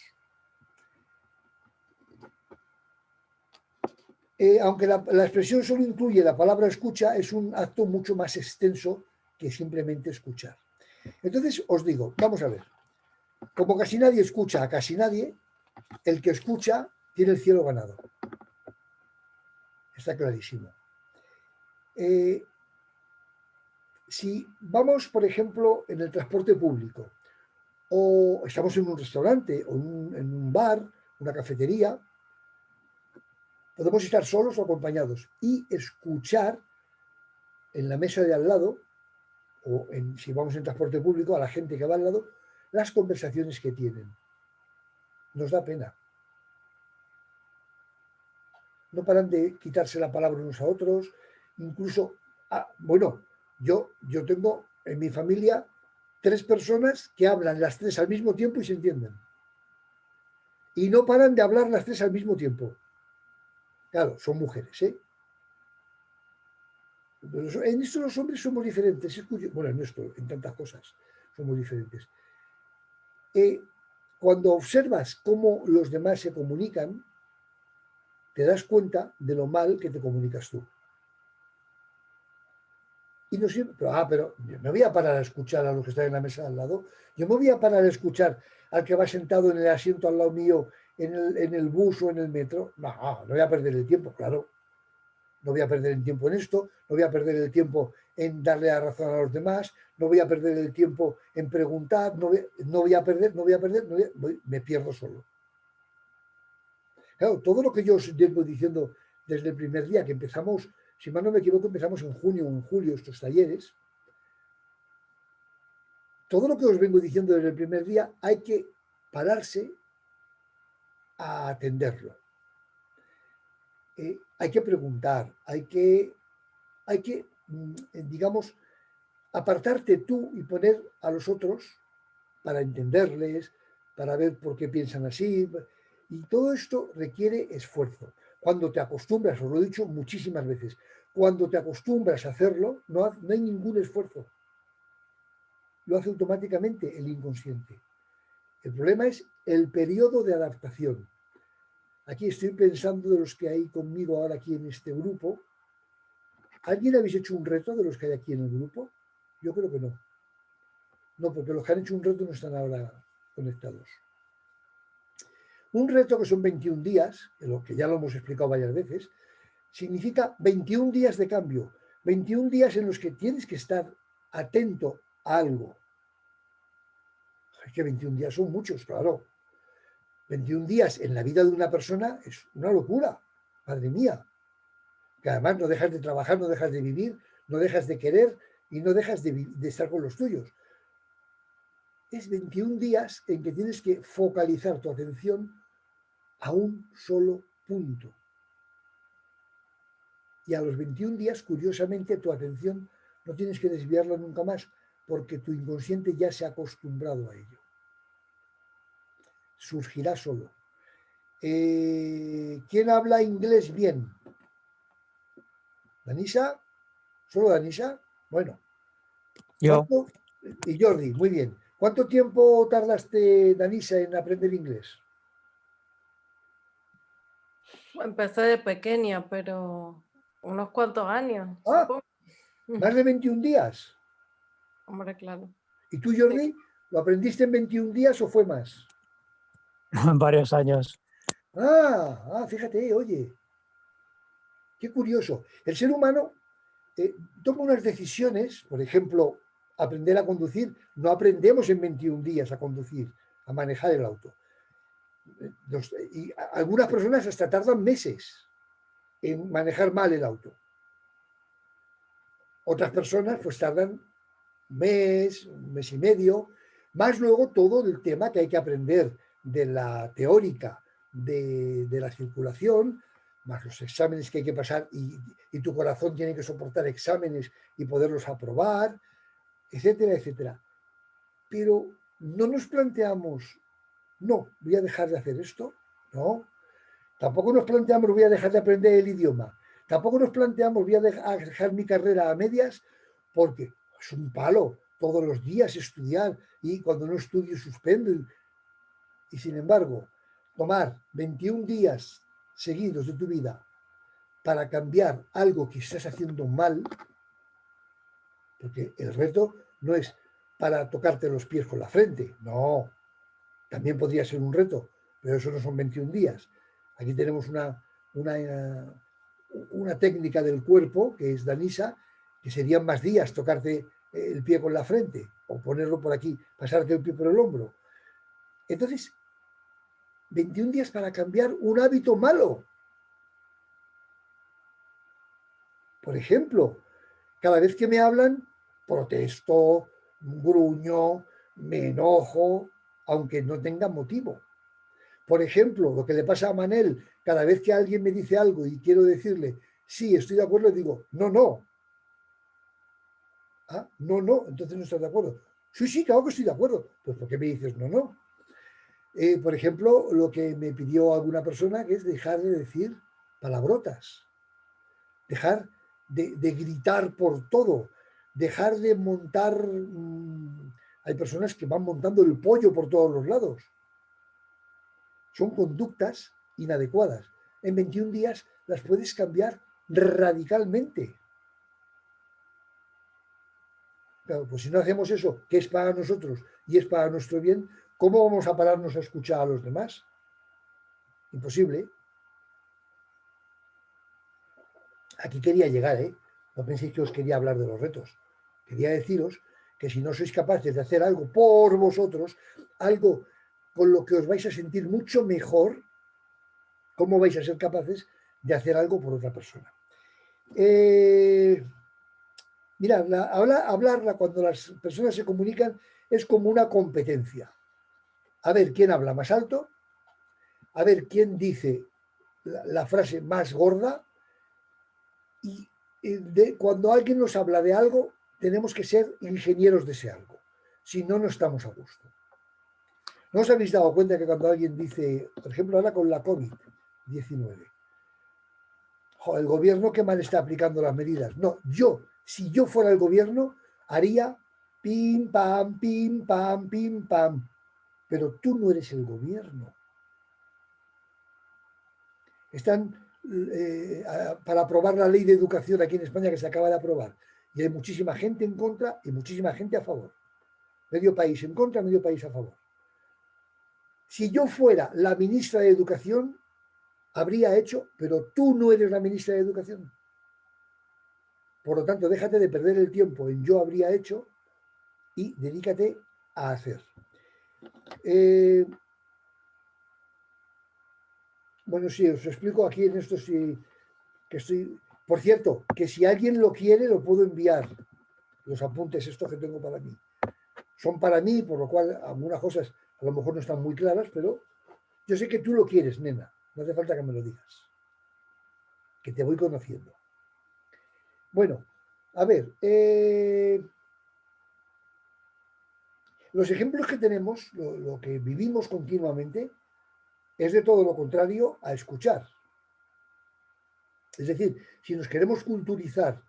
Aunque la expresión solo incluye la palabra escucha, es un acto mucho más extenso que simplemente escuchar. Entonces os digo, vamos a ver, como casi nadie escucha a casi nadie, el que escucha tiene el cielo ganado. Está clarísimo. Si vamos, por ejemplo, en el transporte público, o estamos en un restaurante, o en un bar, una cafetería, podemos estar solos o acompañados y escuchar en la mesa de al lado, o si vamos en transporte público, a la gente que va al lado, las conversaciones que tienen. Nos da pena. No paran de quitarse la palabra unos a otros, incluso, bueno, yo tengo en mi familia 3 personas que hablan las 3 al mismo tiempo y se entienden. Y no paran de hablar las 3 al mismo tiempo. Claro, son mujeres, ¿eh? Pero en esto los hombres somos diferentes. Bueno, en esto, en tantas cosas, somos diferentes. Cuando observas cómo los demás se comunican, te das cuenta de lo mal que te comunicas tú. Y no siempre, pero yo me voy a parar a escuchar a los que están en la mesa al lado. Yo me voy a parar a escuchar al que va sentado en el asiento al lado mío en el bus o en el metro. No voy a perder el tiempo, claro. No voy a perder el tiempo en esto, no voy a perder el tiempo en darle la razón a los demás, no voy a perder el tiempo en preguntar, me pierdo solo. Claro, todo lo que yo os vengo diciendo desde el primer día que empezamos, si mal no me equivoco, empezamos en junio o en julio estos talleres, todo lo que os vengo diciendo desde el primer día hay que pararse a atenderlo. Hay que preguntar, hay que, digamos, apartarte tú y poner a los otros para entenderles, para ver por qué piensan así. Y todo esto requiere esfuerzo. Cuando te acostumbras, os lo he dicho muchísimas veces, cuando te acostumbras a hacerlo, no hay ningún esfuerzo. Lo hace automáticamente el inconsciente. El problema es el periodo de adaptación. Aquí estoy pensando de los que hay conmigo ahora aquí en este grupo. ¿Alguien habéis hecho un reto de los que hay aquí en el grupo? Yo creo que no. No, porque los que han hecho un reto no están ahora conectados. Un reto que son 21 días, lo que ya lo hemos explicado varias veces, significa 21 días de cambio, 21 días en los que tienes que estar atento a algo. Es que 21 días son muchos, claro. 21 días en la vida de una persona es una locura, madre mía. Que además no dejas de trabajar, no dejas de vivir, no dejas de querer y no dejas de estar con los tuyos. Es 21 días en que tienes que focalizar tu atención a un solo punto. Y a los 21 días, curiosamente, tu atención no tienes que desviarla nunca más, porque tu inconsciente ya se ha acostumbrado a ello. Surgirá solo. ¿Quién habla inglés bien? ¿Danisa? ¿Solo Danisa? Bueno. Yo, Y Jordi, muy bien. ¿Cuánto tiempo tardaste, Danisa, en aprender inglés? Empecé de pequeña, pero unos cuantos años, Ah, supongo. más de 21 días. Hombre, claro. ¿Y tú, Jordi, lo aprendiste en 21 días o fue más? varios años. Fíjate, oye, qué curioso. El ser humano toma unas decisiones, por ejemplo, aprender a conducir. No aprendemos en 21 días a conducir, a manejar el auto. Y algunas personas hasta tardan meses en manejar mal el auto. Otras personas pues tardan un mes y medio, más luego todo el tema que hay que aprender de la teórica de la circulación, más los exámenes que hay que pasar y tu corazón tiene que soportar exámenes y poderlos aprobar, etcétera, etcétera. Pero no nos planteamos, no, voy a dejar de hacer esto, no. Tampoco nos planteamos, voy a dejar de aprender el idioma. Tampoco nos planteamos, voy a dejar mi carrera a medias, porque es un palo todos los días estudiar y cuando no estudio suspendo. Y sin embargo, tomar 21 días seguidos de tu vida para cambiar algo que estás haciendo mal, porque el reto no es para tocarte los pies con la frente, no, también podría ser un reto, pero eso no son 21 días. Aquí tenemos una técnica del cuerpo, que es Danisa, que serían más días tocarte el pie con la frente o ponerlo por aquí, pasarte el pie por el hombro. Entonces, 21 días para cambiar un hábito malo. Por ejemplo, cada vez que me hablan, protesto, gruño, me enojo, aunque no tenga motivo. Por ejemplo, lo que le pasa a Manel, cada vez que alguien me dice algo y quiero decirle, sí, estoy de acuerdo, digo, no, no. Ah, no, no, entonces no estás de acuerdo. Sí, sí, claro que estoy de acuerdo. Pues ¿por qué me dices no, no? Por ejemplo, lo que me pidió alguna persona, que es dejar de decir palabrotas, dejar de gritar por todo, dejar de montar... hay personas que van montando el pollo por todos los lados. Son conductas inadecuadas. En 21 días las puedes cambiar radicalmente. Claro, pues si no hacemos eso, que es para nosotros y es para nuestro bien, ¿cómo vamos a pararnos a escuchar a los demás? Imposible. Aquí quería llegar, ¿eh? No penséis que os quería hablar de los retos. Quería deciros que si no sois capaces de hacer algo por vosotros, algo con lo que os vais a sentir mucho mejor, ¿cómo vais a ser capaces de hacer algo por otra persona? Mirad, hablarla cuando las personas se comunican es como una competencia. A ver quién habla más alto, a ver quién dice la frase más gorda y cuando alguien nos habla de algo tenemos que ser ingenieros de ese algo, si no, no estamos a gusto. ¿No os habéis dado cuenta que cuando alguien dice, por ejemplo, ahora con la COVID-19, el gobierno qué mal está aplicando las medidas? No, si yo fuera el gobierno, haría pim, pam, pim, pam, pim, pam. Pero tú no eres el gobierno. Están para aprobar la ley de educación aquí en España que se acaba de aprobar. Y hay muchísima gente en contra y muchísima gente a favor. Medio país en contra, medio país a favor. Si yo fuera la ministra de Educación, habría hecho, pero tú no eres la ministra de Educación. Por lo tanto, déjate de perder el tiempo en yo habría hecho y dedícate a hacer. Bueno, sí, os explico aquí en esto, sí, que estoy Por cierto, que si alguien lo quiere, lo puedo enviar. Los apuntes estos que tengo para mí. Son para mí, por lo cual algunas cosas a lo mejor no están muy claras, pero yo sé que tú lo quieres, nena. No hace falta que me lo digas. Que te voy conociendo. Bueno, a ver. Los ejemplos que tenemos, lo que vivimos continuamente, es de todo lo contrario a escuchar. Es decir, si nos queremos culturizar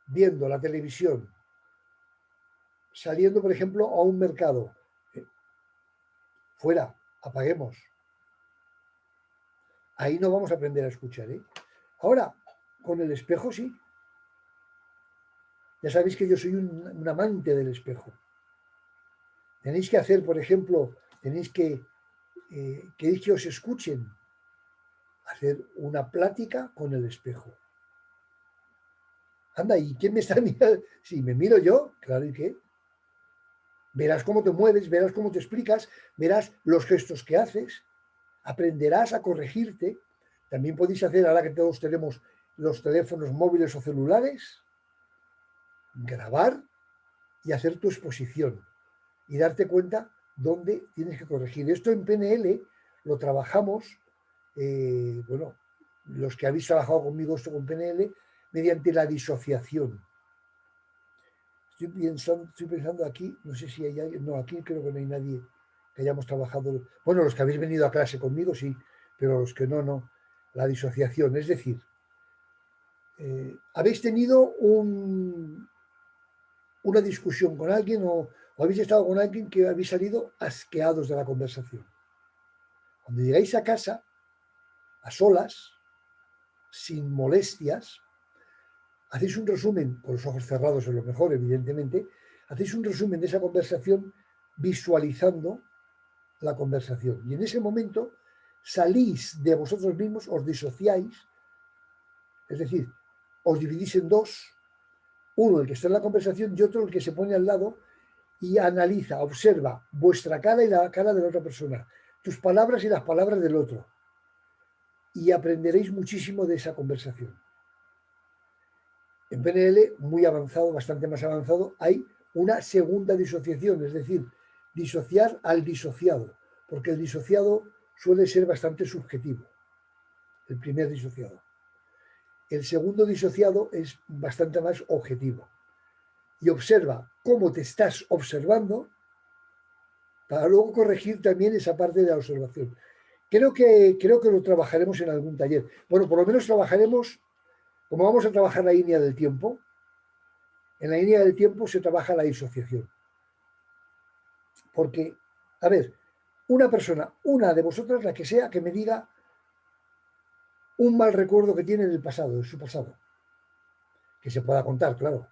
viendo la televisión, saliendo, por ejemplo, a un mercado, fuera, apaguemos. Ahí no vamos a aprender a escuchar, ¿eh? Ahora, con el espejo sí. Ya sabéis que yo soy un amante del espejo. Tenéis que hacer, por ejemplo, queréis que os escuchen, hacer una plática con el espejo. Anda, ¿y quién me está mirando? Si me miro yo, claro, ¿y qué? Verás cómo te mueves, verás cómo te explicas, verás los gestos que haces, aprenderás a corregirte. También podéis hacer, ahora que todos tenemos los teléfonos móviles o celulares, grabar y hacer tu exposición y darte cuenta dónde tienes que corregir. Esto en PNL lo trabajamos, bueno, los que habéis trabajado conmigo esto con PNL, mediante la disociación. Estoy pensando aquí, no sé si hay alguien, no, aquí creo que no hay nadie que hayamos trabajado. Bueno, los que habéis venido a clase conmigo sí, pero los que no, no. La disociación, es decir, habéis tenido una discusión con alguien o habéis estado con alguien que habéis salido asqueados de la conversación. Cuando llegáis a casa, a solas, sin molestias, hacéis un resumen, con los ojos cerrados es lo mejor, evidentemente, hacéis un resumen de esa conversación visualizando la conversación. Y en ese momento salís de vosotros mismos, os disociáis, es decir, os dividís en dos, uno el que está en la conversación y otro el que se pone al lado y analiza, observa vuestra cara y la cara de la otra persona, tus palabras y las palabras del otro. Y aprenderéis muchísimo de esa conversación. En PNL, muy avanzado, bastante más avanzado, hay una segunda disociación, es decir, disociar al disociado, porque el disociado suele ser bastante subjetivo, el primer disociado. El segundo disociado es bastante más objetivo. Y observa cómo te estás observando para luego corregir también esa parte de la observación. Creo que lo trabajaremos en algún taller. Bueno, por lo menos trabajaremos, como vamos a trabajar la línea del tiempo, en la línea del tiempo se trabaja la disociación. Porque, a ver, una persona, una de vosotras, la que sea, que me diga un mal recuerdo que tiene del pasado, de su pasado. Que se pueda contar, claro.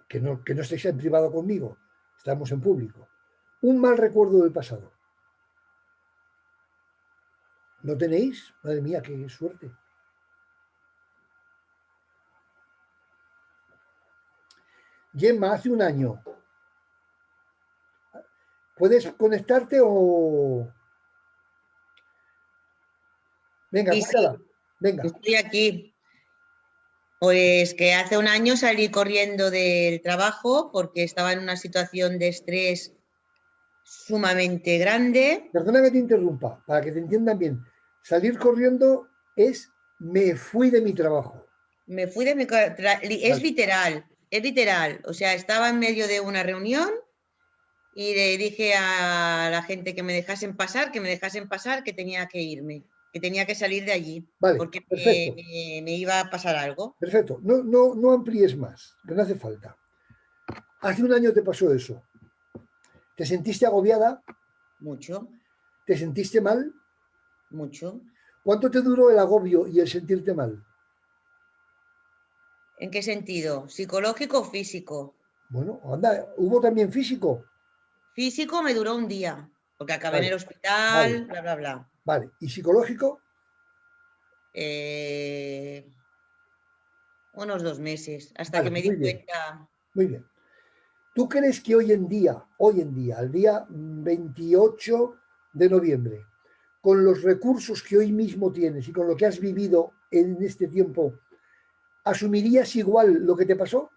Que no estéis en privado conmigo, estamos en público. Un mal recuerdo del pasado. ¿No tenéis? Madre mía, qué suerte. Gemma, hace un año. ¿Puedes conectarte o...? Venga, Sí, cuéntala. Venga. estoy aquí. Pues que hace un año salí corriendo del trabajo porque estaba en una situación de estrés sumamente grande. Perdona que te interrumpa, para que te entiendan bien. Salir corriendo es me fui de mi trabajo. Me fui de mi casa. Es literal. O sea, estaba en medio de una reunión y le dije a la gente que me dejasen pasar, que tenía que irme, que tenía que salir de allí, Vale, porque perfecto. me iba a pasar algo. Perfecto. No amplíes más, que no hace falta. Hace un año te pasó eso. ¿Te sentiste agobiada? Mucho, ¿Te sentiste mal? mucho. ¿Cuánto te duró el agobio y el sentirte mal? ¿En qué sentido? ¿Psicológico o físico? Bueno, anda, hubo también físico. Físico me duró un día, porque acabé en Vale, el hospital, bla, bla, bla. vale. ¿Y psicológico? Unos 2 meses, hasta que Vale, me di muy bien, cuenta. muy bien. ¿Tú crees que hoy en día, al día 28 de noviembre, con los recursos que hoy mismo tienes y con lo que has vivido en este tiempo, ¿asumirías igual lo que te pasó?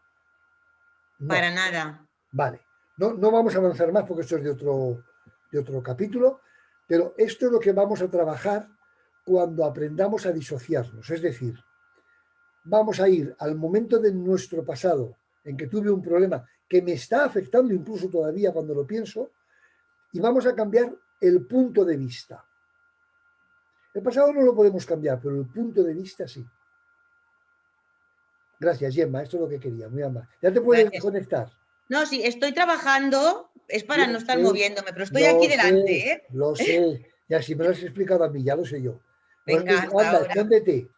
No. Para nada. Vale. No vamos a avanzar más porque esto es de otro capítulo, pero esto es lo que vamos a trabajar cuando aprendamos a disociarnos. Es decir, vamos a ir al momento de nuestro pasado en que tuve un problema que me está afectando incluso todavía cuando lo pienso, y vamos a cambiar el punto de vista. El pasado no lo podemos cambiar, pero el punto de vista sí. Gracias, Gemma, esto es lo que quería, muy amable. Ya te puedes desconectar. No, sí, estoy trabajando, es para no estar moviéndome, pero estoy Lo aquí sé, delante, ¿eh? Lo sé, ya si me lo has explicado a mí, ya lo sé yo. Venga, hasta anda, ahora. escóndete.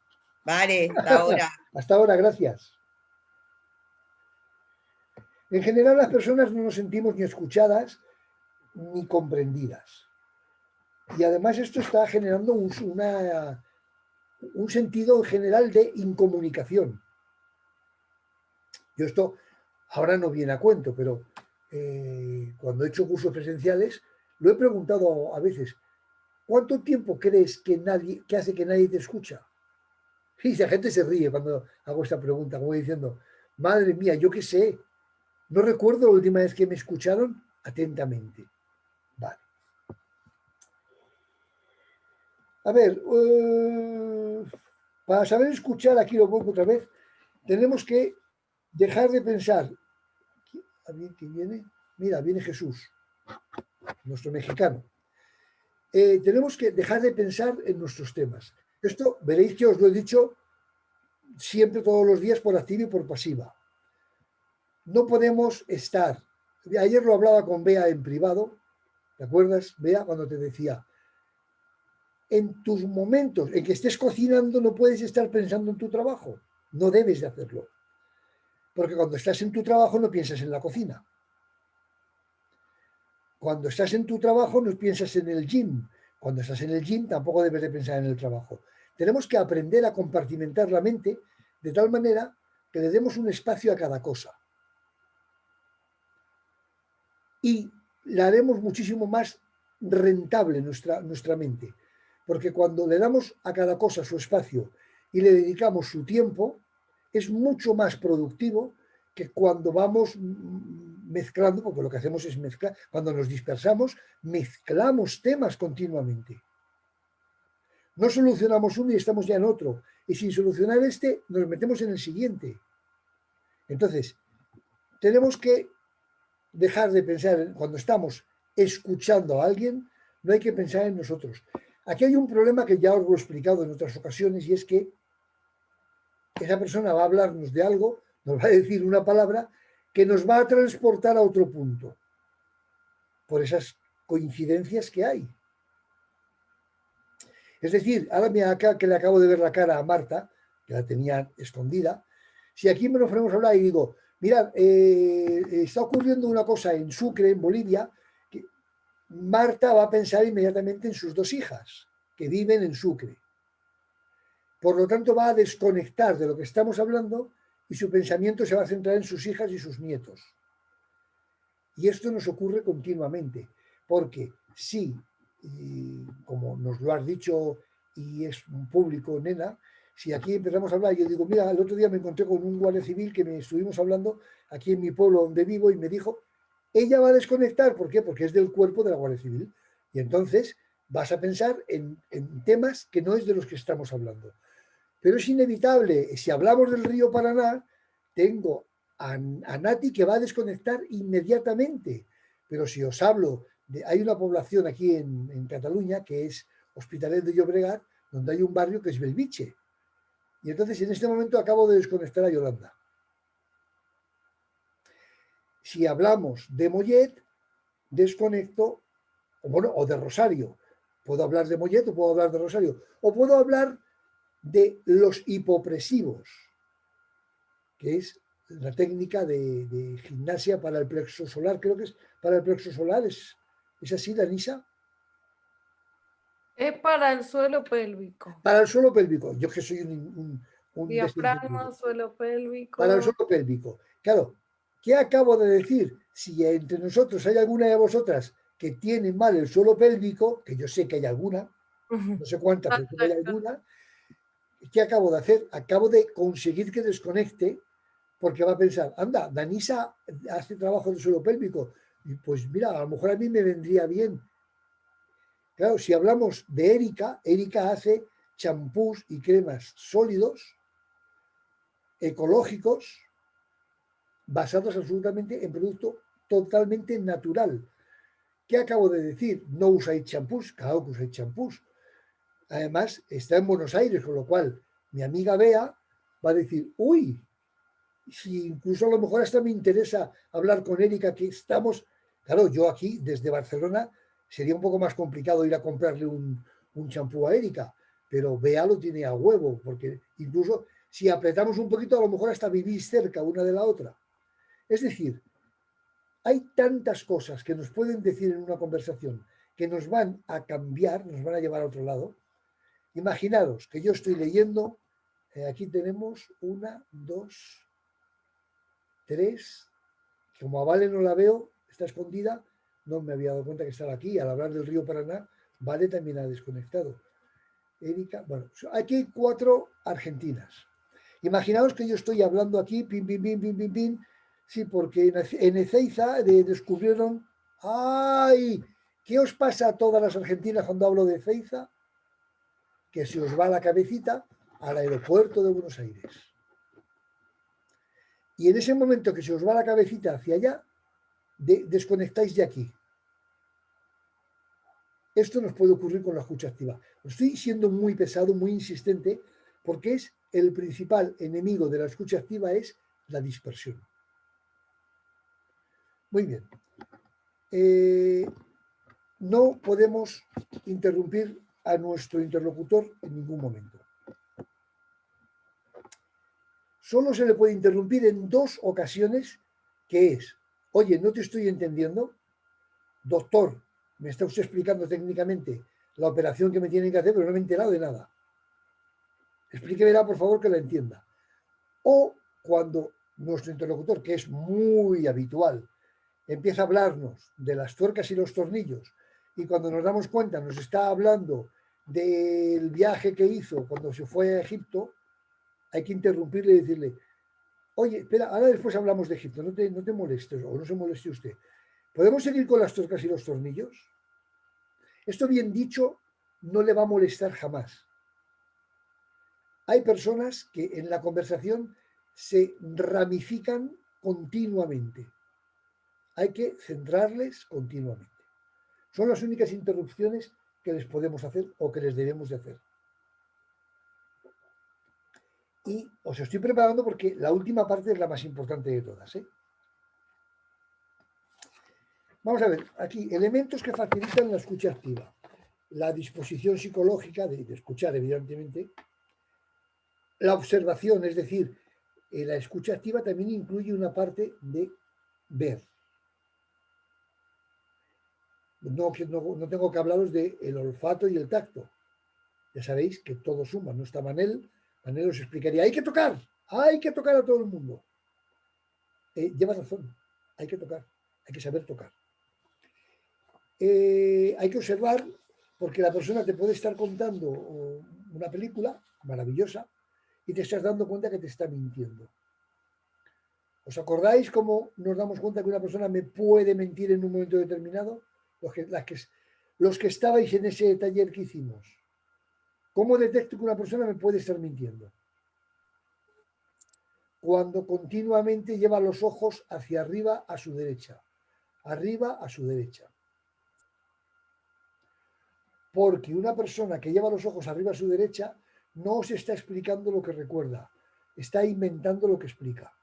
Vale, hasta ahora. Hasta ahora, gracias. En general, las personas no nos sentimos ni escuchadas ni comprendidas. Y además esto está generando un sentido en general de incomunicación. Yo esto ahora no viene a cuento, pero cuando he hecho cursos presenciales, lo he preguntado a veces, ¿cuánto tiempo crees que hace que nadie te escucha? Y la gente se ríe cuando hago esta pregunta, como diciendo, madre mía, yo qué sé, no recuerdo la última vez que me escucharon atentamente. Vale. A ver, para saber escuchar, aquí lo pongo otra vez, tenemos que dejar de pensar. ¿Quién viene? Mira, viene Jesús, nuestro mexicano. Tenemos que dejar de pensar en nuestros temas. Esto veréis que os lo he dicho siempre, todos los días, por activa y por pasiva. No podemos estar. Ayer lo hablaba con Bea en privado. ¿Te acuerdas, Bea, cuando te decía? En tus momentos en que estés cocinando no puedes estar pensando en tu trabajo. No debes de hacerlo. Porque cuando estás en tu trabajo no piensas en la cocina. Cuando estás en tu trabajo no piensas en el gym. Cuando estás en el gym tampoco debes de pensar en el trabajo. Tenemos que aprender a compartimentar la mente de tal manera que le demos un espacio a cada cosa. Y la haremos muchísimo más rentable nuestra mente. Porque cuando le damos a cada cosa su espacio y le dedicamos su tiempo, es mucho más productivo que cuando vamos mezclando, porque lo que hacemos es mezclar, cuando nos dispersamos, mezclamos temas continuamente. No solucionamos uno y estamos ya en otro. Y sin solucionar este, nos metemos en el siguiente. Entonces, tenemos que dejar de pensar, cuando estamos escuchando a alguien, no hay que pensar en nosotros. Aquí hay un problema que ya os lo he explicado en otras ocasiones, y es que esa persona va a hablarnos de algo, nos va a decir una palabra que nos va a transportar a otro punto, por esas coincidencias que hay. Es decir, ahora mira acá que le acabo de ver la cara a Marta, que la tenía escondida, si aquí nos ponemos a hablar y digo, mirad, está ocurriendo una cosa en Sucre, en Bolivia, que Marta va a pensar inmediatamente en sus 2 hijas, que viven en Sucre. Por lo tanto, va a desconectar de lo que estamos hablando y su pensamiento se va a centrar en sus hijas y sus nietos. Y esto nos ocurre continuamente, porque si, como nos lo has dicho y es un público, nena, si aquí empezamos a hablar, yo digo, mira, el otro día me encontré con un guardia civil que me estuvimos hablando aquí en mi pueblo donde vivo y me dijo, ella va a desconectar, ¿por qué? Porque es del cuerpo de la Guardia Civil. Y entonces vas a pensar en temas que no es de los que estamos hablando. Pero es inevitable, si hablamos del río Paraná, tengo a Nati que va a desconectar inmediatamente. Pero si os hablo, hay una población aquí en Cataluña que es Hospitalet de Llobregat, donde hay un barrio que es Belviche. Y entonces en este momento acabo de desconectar a Yolanda. Si hablamos de Mollet, desconecto, o de Rosario. Puedo hablar de Mollet o puedo hablar de Rosario. O puedo hablar de los hipopresivos, que es la técnica de gimnasia para el plexo solar. Creo que es para el plexo solar. ¿Es así, Danisa? Es para el suelo pélvico. Para el suelo pélvico. Yo que soy un Diafragma, suelo pélvico. Para el suelo pélvico. Claro, ¿qué acabo de decir? Si entre nosotros hay alguna de vosotras que tiene mal el suelo pélvico, que yo sé que hay alguna, no sé cuántas, pero sé que hay alguna, ¿qué acabo de hacer? Acabo de conseguir que desconecte, porque va a pensar, anda, Danisa hace trabajo de suelo pélvico, y pues mira, a lo mejor a mí me vendría bien. Claro, si hablamos de Erika, Erika hace champús y cremas sólidos, ecológicos, basados absolutamente en producto totalmente natural. ¿Qué acabo de decir? No usáis champús, claro que usáis champús. Además, está en Buenos Aires, con lo cual mi amiga Bea va a decir, uy, si incluso a lo mejor hasta me interesa hablar con Erika, que estamos, claro, yo aquí desde Barcelona sería un poco más complicado ir a comprarle un champú a Erika, pero Bea lo tiene a huevo, porque incluso si apretamos un poquito, a lo mejor hasta vivís cerca una de la otra. Es decir, hay tantas cosas que nos pueden decir en una conversación que nos van a cambiar, nos van a llevar a otro lado. Imaginaros que yo estoy leyendo, aquí tenemos 1, 2, 3, como a Vale no la veo, está escondida, no me había dado cuenta que estaba aquí, al hablar del río Paraná, Vale también ha desconectado. Erika, bueno, aquí hay 4 argentinas. Imaginaos que yo estoy hablando aquí, pim, pim, pim, pim, pim, pim, sí, porque en Ezeiza descubrieron, ¡ay! ¿Qué os pasa a todas las argentinas cuando hablo de Ezeiza? Que se os va la cabecita al aeropuerto de Buenos Aires. Y en ese momento que se os va la cabecita hacia allá, desconectáis de aquí. Esto nos puede ocurrir con la escucha activa. Estoy siendo muy pesado, muy insistente, porque es el principal enemigo de la escucha activa es la dispersión. Muy bien. No podemos interrumpir a nuestro interlocutor en ningún momento. Solo se le puede interrumpir en 2 ocasiones, que es, oye, no te estoy entendiendo, doctor, me está usted explicando técnicamente la operación que me tienen que hacer, pero no me he enterado de nada. Explíquemela, por favor, que la entienda. O cuando nuestro interlocutor, que es muy habitual, empieza a hablarnos de las tuercas y los tornillos, y cuando nos damos cuenta nos está hablando del viaje que hizo cuando se fue a Egipto, hay que interrumpirle y decirle, oye, espera, ahora después hablamos de Egipto, no te molestes, o no se moleste usted. ¿Podemos seguir con las tuercas y los tornillos? Esto bien dicho no le va a molestar jamás. Hay personas que en la conversación se ramifican continuamente. Hay que centrarles continuamente. Son las únicas interrupciones que les podemos hacer o que les debemos de hacer. Y os estoy preparando porque la última parte es la más importante de todas, ¿eh? Vamos a ver, aquí, elementos que facilitan la escucha activa. La disposición psicológica de escuchar, evidentemente. La observación, es decir, la escucha activa también incluye una parte de ver. No tengo que hablaros del olfato y el tacto. Ya sabéis que todo suma, no está Manel. Manel os explicaría, hay que tocar a todo el mundo. Llevas razón, hay que tocar, hay que saber tocar. Hay que observar, porque la persona te puede estar contando una película maravillosa y te estás dando cuenta que te está mintiendo. ¿Os acordáis cómo nos damos cuenta que una persona me puede mentir en un momento determinado? Los que estabais en ese taller que hicimos. ¿Cómo detecto que una persona me puede estar mintiendo? Cuando continuamente lleva los ojos hacia arriba a su derecha. Arriba a su derecha. Porque una persona que lleva los ojos arriba a su derecha no os está explicando lo que recuerda. Está inventando lo que explica.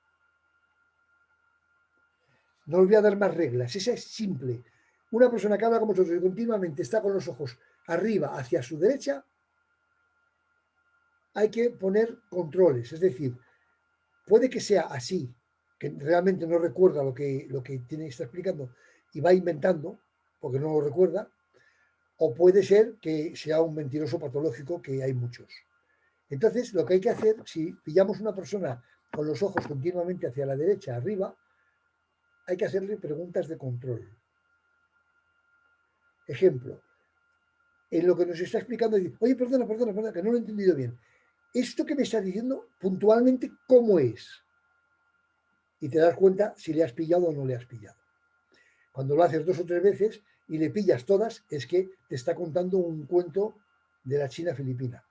No os voy a dar más reglas. Esa es simple. Una persona que habla con vosotros y continuamente está con los ojos arriba hacia su derecha, hay que poner controles. Es decir, puede que sea así, que realmente no recuerda lo que tiene que estar explicando y va inventando, porque no lo recuerda, o puede ser que sea un mentiroso patológico, que hay muchos. Entonces, lo que hay que hacer, si pillamos una persona con los ojos continuamente hacia la derecha, arriba, hay que hacerle preguntas de control. Ejemplo, en lo que nos está explicando, dice, oye, perdona, que no lo he entendido bien. esto que me estás diciendo puntualmente, ¿cómo es? Y te das cuenta si le has pillado o no le has pillado. Cuando lo haces 2 o 3 veces y le pillas todas, es que te está contando un cuento de la China filipina.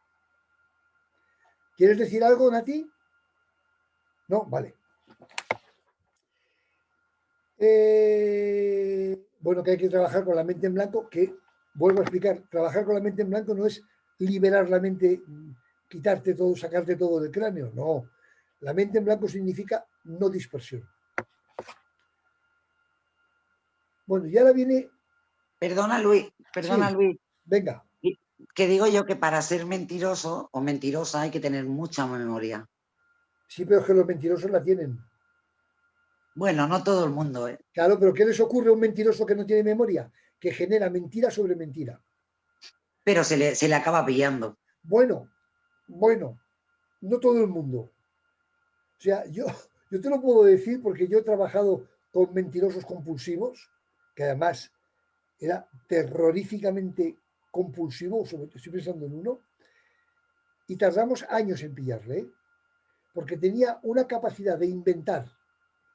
¿Quieres decir algo, Nati? No, vale. Bueno, que hay que trabajar con la mente en blanco, que vuelvo a explicar, trabajar con la mente en blanco no es liberar la mente, quitarte todo, sacarte todo del cráneo, no. La mente en blanco significa no dispersión. Bueno, y ahora viene... Perdona, Luis, Sí, Luis. venga. Que digo yo que para ser mentiroso o mentirosa hay que tener mucha memoria. Sí, pero es que los mentirosos la tienen. Bueno, no todo el mundo, ¿eh? Claro, pero ¿qué les ocurre a un mentiroso que no tiene memoria? Que genera mentira sobre mentira. Pero se le acaba pillando. Bueno, no todo el mundo. O sea, yo te lo puedo decir porque yo he trabajado con mentirosos compulsivos, que además era terroríficamente compulsivo, sobre todo estoy pensando en uno, y tardamos años en pillarle, ¿eh? Porque tenía una capacidad de inventar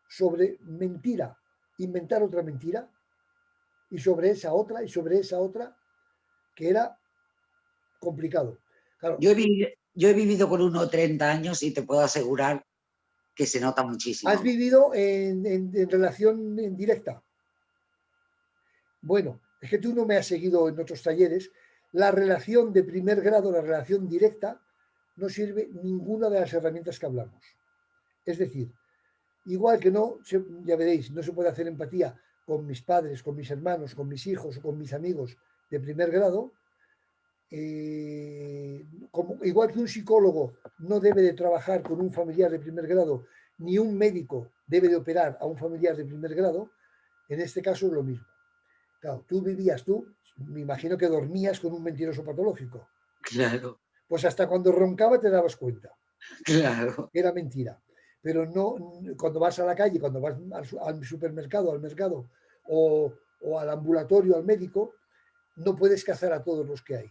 sobre mentira, inventar otra mentira, y sobre esa otra, y sobre esa otra, que era complicado. Claro, Yo he vivido con uno 30 años y te puedo asegurar que se nota ¿has muchísimo. vivido en relación en directa? Bueno, es que tú no me has seguido en otros talleres. La relación de primer grado, la relación directa, no sirve ninguna de las herramientas que hablamos. Es decir, igual que no, ya veréis, no se puede hacer empatía con mis padres, con mis hermanos, con mis hijos o con mis amigos de primer grado, igual que un psicólogo no debe de trabajar con un familiar de primer grado, ni un médico debe de operar a un familiar de primer grado, en este caso es lo mismo. Claro, tú, me imagino que dormías con un mentiroso patológico. Claro, Pues hasta cuando roncaba te dabas cuenta. claro. Era mentira. Pero no, cuando vas a la calle, cuando vas al supermercado, al mercado o al ambulatorio, al médico, no puedes cazar a todos los que hay.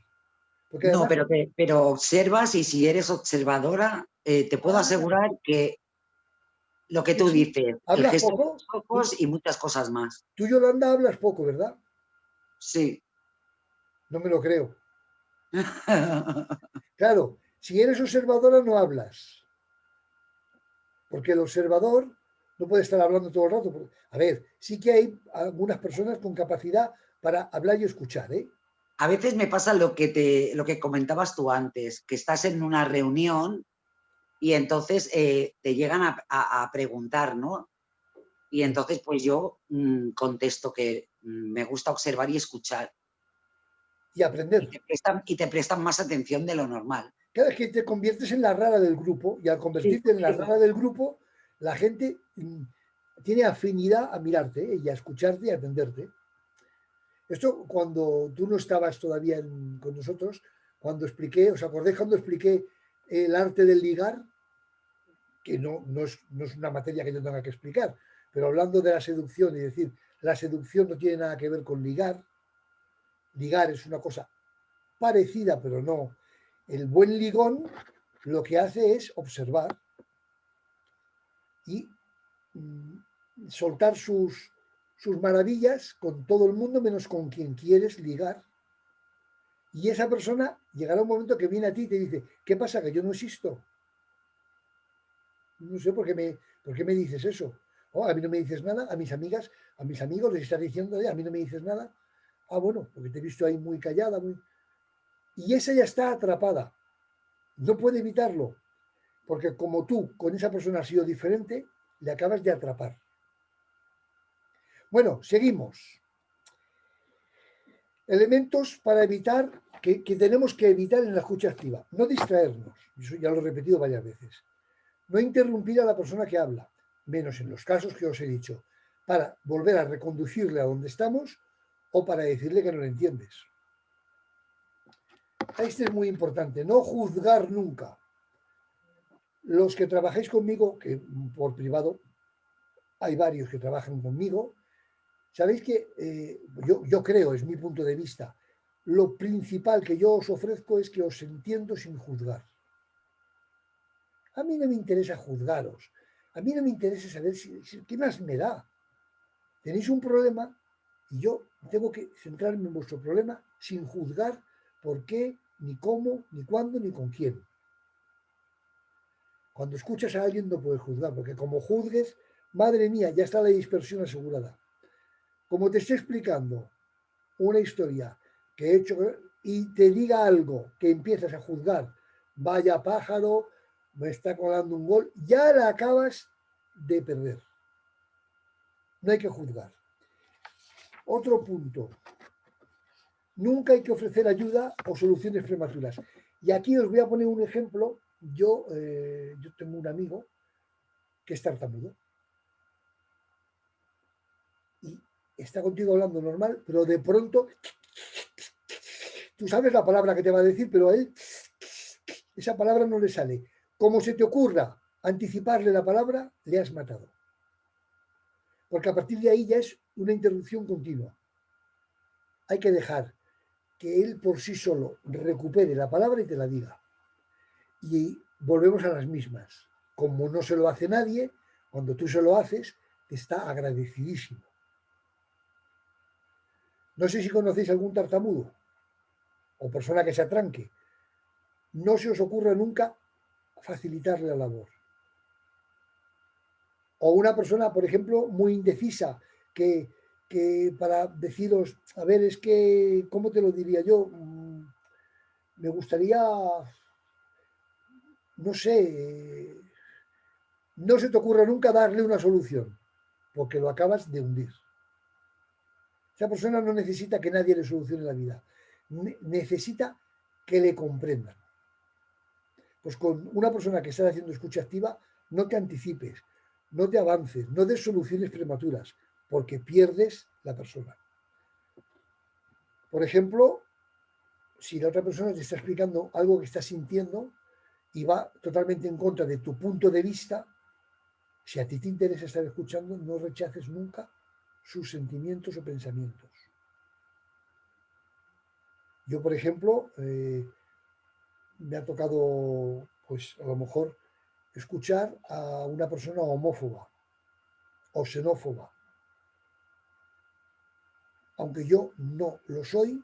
Porque No, además... pero observas y si eres observadora, te puedo asegurar que lo que Sí, tú sí. dices, el ¿Hablas gesto de poco? los ojos y muchas cosas más. Tú, Yolanda, hablas poco, ¿verdad? Sí. No me lo creo. Claro, si eres observadora no hablas. Porque el observador no puede estar hablando todo el rato. A ver, sí que hay algunas personas con capacidad para hablar y escuchar, ¿eh? A veces me pasa lo que comentabas tú antes, que estás en una reunión y entonces te llegan a preguntar, ¿no? Y entonces pues yo contesto que me gusta observar y escuchar. Y aprender. Y te prestan más atención de lo normal. Cada vez que te conviertes en la rara del grupo y al Sí, convertirte en la sí. rara del grupo, la gente tiene afinidad a mirarte, ¿eh? Y a escucharte y a atenderte. Esto cuando tú no estabas todavía con nosotros, cuando expliqué, ¿os acordáis cuando expliqué el arte del ligar? Que no es una materia que yo tenga que explicar, pero hablando de la seducción y decir, la seducción no tiene nada que ver con ligar, ligar es una cosa parecida, pero no. El buen ligón lo que hace es observar y soltar sus maravillas con todo el mundo menos con quien quieres ligar. Y esa persona llegará un momento que viene a ti y te dice, ¿qué pasa? ¿Que yo no existo? No sé por qué me dices eso. Oh, a mí no me dices nada, a mis amigas, a mis amigos les estás diciendo, a mí no me dices nada. Ah, bueno, porque te he visto ahí muy callada. Y esa ya está atrapada. No puede evitarlo. Porque como tú con esa persona has sido diferente, le acabas de atrapar. Bueno, seguimos. Elementos para evitar, que tenemos que evitar en la escucha activa. No distraernos. Eso ya lo he repetido varias veces. No interrumpir a la persona que habla, menos en los casos que os he dicho, para volver a reconducirle a donde estamos o para decirle que no lo entiendes. Este es muy importante, no juzgar nunca. Los que trabajáis conmigo, que por privado, hay varios que trabajan conmigo, sabéis que yo creo, es mi punto de vista, lo principal que yo os ofrezco es que os entiendo sin juzgar. A mí no me interesa juzgaros. A mí no me interesa saber qué más me da. Tenéis un problema y yo tengo que centrarme en vuestro problema sin juzgar por qué, ni cómo, ni cuándo, ni con quién. Cuando escuchas a alguien no puedes juzgar, porque como juzgues, madre mía, ya está la dispersión asegurada. Como te estoy explicando una historia que he hecho y te diga algo que empiezas a juzgar, vaya pájaro, me está colando un gol, ya la acabas de perder. No hay que juzgar. Otro punto. Nunca hay que ofrecer ayuda o soluciones prematuras. Y aquí os voy a poner un ejemplo. Yo tengo un amigo que es tartamudo. Y está contigo hablando normal, pero de pronto tú sabes la palabra que te va a decir, pero a él esa palabra no le sale. Como se te ocurra anticiparle la palabra, le has matado. Porque a partir de ahí ya es una interrupción continua. Hay que dejar que él por sí solo recupere la palabra y te la diga. Y volvemos a las mismas. Como no se lo hace nadie, cuando tú se lo haces, te está agradecidísimo. No sé si conocéis algún tartamudo o persona que se atranque. No se os ocurra nunca facilitarle la labor. O una persona, por ejemplo, muy indecisa, que para deciros, a ver, es que, ¿cómo te lo diría yo? Me gustaría, no sé, no se te ocurra nunca darle una solución, porque lo acabas de hundir. Esa persona no necesita que nadie le solucione la vida, necesita que le comprendan. Pues con una persona que está haciendo escucha activa, no te anticipes, no te avances, no des soluciones prematuras, porque pierdes la persona. Por ejemplo, si la otra persona te está explicando algo que está sintiendo y va totalmente en contra de tu punto de vista, si a ti te interesa estar escuchando, no rechaces nunca sus sentimientos o pensamientos. Yo, por ejemplo, me ha tocado, pues a lo mejor, escuchar a una persona homófoba o xenófoba. Aunque yo no lo soy,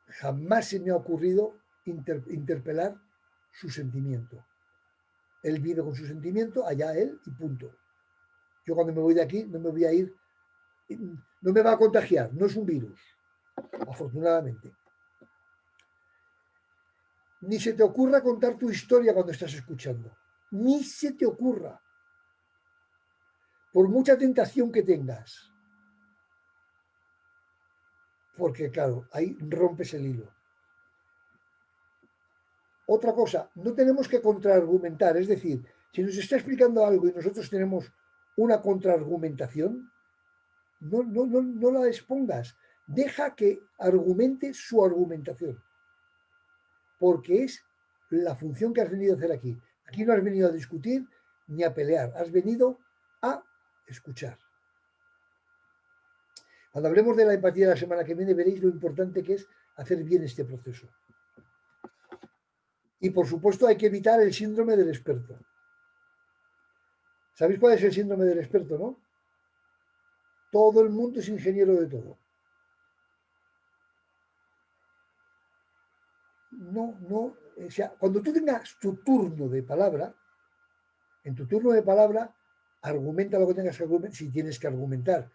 jamás se me ha ocurrido interpelar su sentimiento. Él vive con su sentimiento, allá él y punto. Yo cuando me voy de aquí no me voy a ir, no me va a contagiar, no es un virus, afortunadamente. Ni se te ocurra contar tu historia cuando estás escuchando, ni se te ocurra. Por mucha tentación que tengas, porque claro, ahí rompes el hilo. Otra cosa, no tenemos que contraargumentar, es decir, si nos está explicando algo y nosotros tenemos una contraargumentación, no la expongas, deja que argumente su argumentación, porque es la función que has venido a hacer aquí. Aquí no has venido a discutir ni a pelear, has venido a escuchar. Cuando hablemos de la empatía la semana que viene, veréis lo importante que es hacer bien este proceso. Y por supuesto hay que evitar el síndrome del experto. ¿Sabéis cuál es el síndrome del experto, no? Todo el mundo es ingeniero de todo. O sea, cuando tú tengas tu turno de palabra, en tu turno de palabra, argumenta lo que tengas que argumentar, si tienes que argumentar,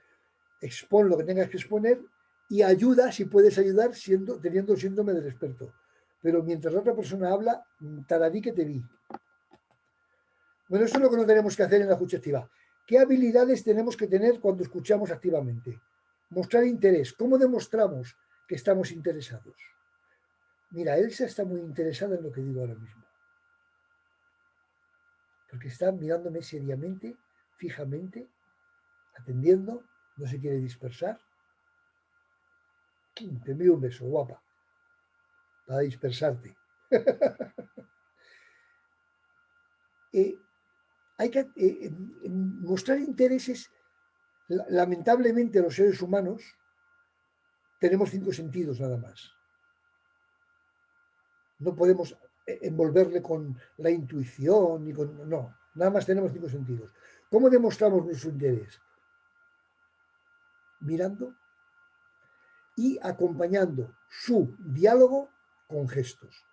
expon lo que tengas que exponer y ayuda si puedes ayudar teniendo el síndrome del experto. Pero mientras la otra persona habla, tararí que te vi. Bueno, eso es lo que no tenemos que hacer en la escucha activa. ¿Qué habilidades tenemos que tener cuando escuchamos activamente? Mostrar interés. ¿Cómo demostramos que estamos interesados? Mira, Elsa está muy interesada en lo que digo ahora mismo. Porque está mirándome seriamente, fijamente, atendiendo, no se quiere dispersar. Te envío un beso, guapa, para dispersarte. Hay que mostrar intereses. Lamentablemente los seres humanos tenemos 5 sentidos nada más. No podemos envolverle con la intuición, no, nada más tenemos 5 sentidos. ¿Cómo demostramos nuestro interés? Mirando y acompañando su diálogo con gestos.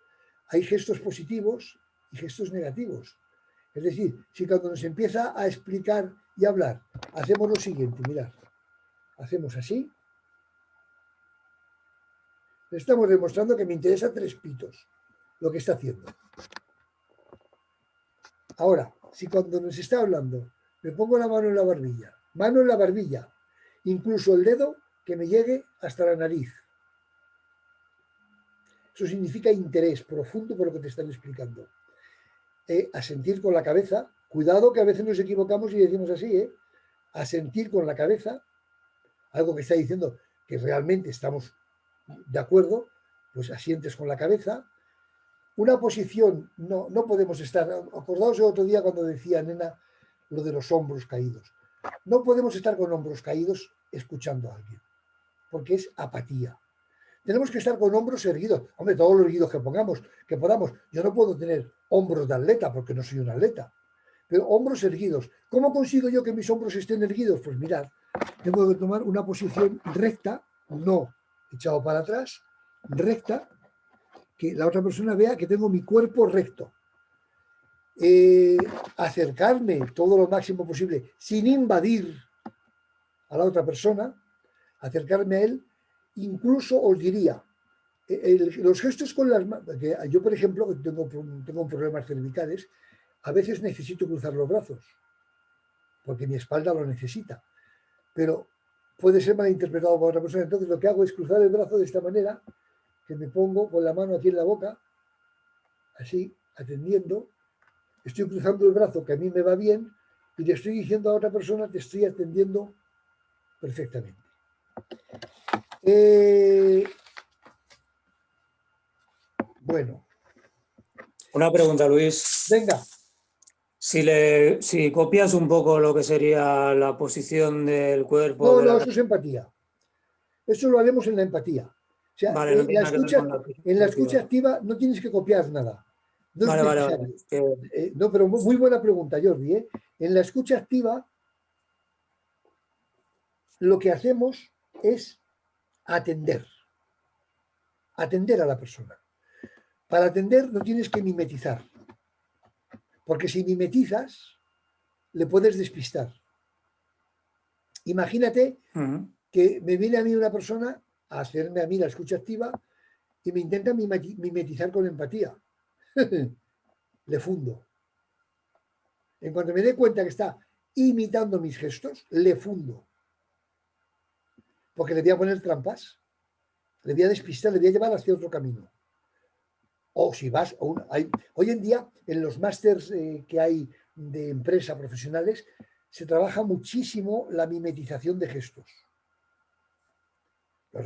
Hay gestos positivos y gestos negativos. Es decir, si cuando nos empieza a explicar y hablar, hacemos lo siguiente, mirad, hacemos así, le estamos demostrando que me interesa 3 pitos lo que está haciendo. Ahora, si cuando nos está hablando me pongo la mano en la barbilla, incluso el dedo que me llegue hasta la nariz. Eso significa interés profundo por lo que te están explicando. Asentir con la cabeza, cuidado que a veces nos equivocamos y decimos así, asentir con la cabeza, algo que está diciendo que realmente estamos de acuerdo, pues asientes con la cabeza. Una posición, no podemos estar, acordaos el otro día cuando decía Nena lo de los hombros caídos, no podemos estar con hombros caídos escuchando a alguien, porque es apatía. Tenemos que estar con hombros erguidos, hombre, todos los erguidos que podamos. Yo no puedo tener hombros de atleta porque no soy un atleta, pero hombros erguidos. ¿Cómo consigo yo que mis hombros estén erguidos? Pues mirad, tengo que tomar una posición recta, no echado para atrás, recta, que la otra persona vea que tengo mi cuerpo recto. Acercarme todo lo máximo posible, sin invadir a la otra persona, acercarme a él. Incluso os diría, los gestos con las manos, yo por ejemplo tengo problemas cervicales, a veces necesito cruzar los brazos, porque mi espalda lo necesita, pero puede ser malinterpretado por otra persona. Entonces lo que hago es cruzar el brazo de esta manera, que me pongo con la mano aquí en la boca, así, atendiendo, estoy cruzando el brazo que a mí me va bien y le estoy diciendo a otra persona que estoy atendiendo perfectamente. Bueno. Una pregunta, Luis. Venga. Si copias un poco lo que sería la posición del cuerpo... No, eso es empatía. Eso lo haremos en la empatía. O sea, vale, no tiene nada que ver con en la escucha activa no tienes que copiar nada. No vale, es necesario. Vale. No, pero muy buena pregunta, Jordi. En la escucha activa lo que hacemos es atender a la persona. Para atender no tienes que mimetizar, porque si mimetizas le puedes despistar. Imagínate que me viene a mí una persona a hacerme a mí la escucha activa y me intenta mimetizar con empatía. Le fundo. En cuanto me dé cuenta que está imitando mis gestos, le fundo. Porque le voy a poner trampas, le voy a despistar, le voy a llevar hacia otro camino. O si vas, hoy en día en los másters que hay de empresa profesionales se trabaja muchísimo la mimetización de gestos.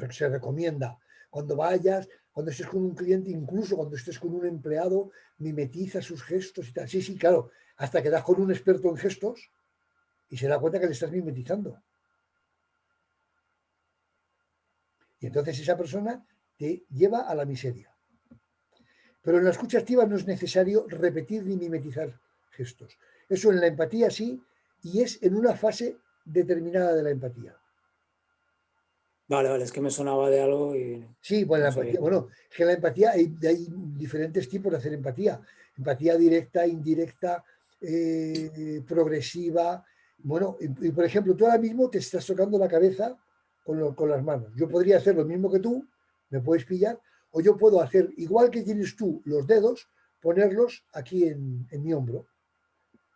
Se recomienda cuando vayas, cuando estés con un cliente, incluso cuando estés con un empleado, mimetiza sus gestos y tal. Sí, claro, hasta que das con un experto en gestos y se da cuenta que le estás mimetizando. Y entonces esa persona te lleva a la miseria. Pero en la escucha activa no es necesario repetir ni mimetizar gestos. Eso en la empatía sí, y es en una fase determinada de la empatía. Vale, es que me sonaba de algo y... Sí, bueno, la empatía, es que en la empatía hay diferentes tipos de hacer empatía. Empatía directa, indirecta, progresiva. Bueno, y por ejemplo, tú ahora mismo te estás tocando la cabeza con las manos. Yo podría hacer lo mismo que tú, me puedes pillar, o yo puedo hacer, igual que tienes tú los dedos, ponerlos aquí en mi hombro.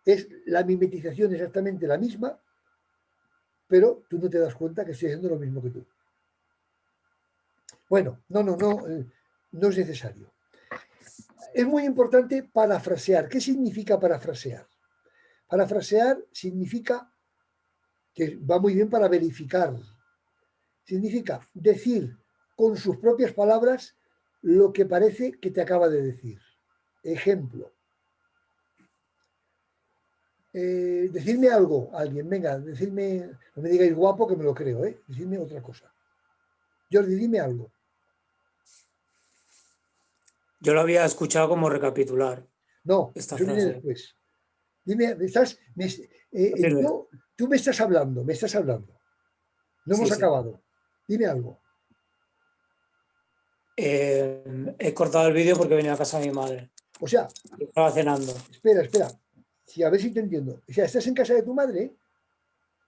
Es la mimetización exactamente la misma, pero tú no te das cuenta que estoy haciendo lo mismo que tú. Bueno, no es necesario. Es muy importante parafrasear. ¿Qué significa parafrasear? Parafrasear significa que va muy bien para verificar. Significa decir con sus propias palabras lo que parece que te acaba de decir. Ejemplo. Decidme algo, alguien, venga, decidme, no me digáis guapo que me lo creo, decidme otra cosa. Jordi, dime algo. Yo lo había escuchado como recapitular No, esta eso viene frase. después. Dime, Dime. tú me estás hablando. No hemos Sí, sí. acabado. Dime algo. He cortado el vídeo porque venía a casa de mi madre. O sea, Estaba cenando. espera. Sí, a ver si te entiendo. O sea, ¿estás en casa de tu madre?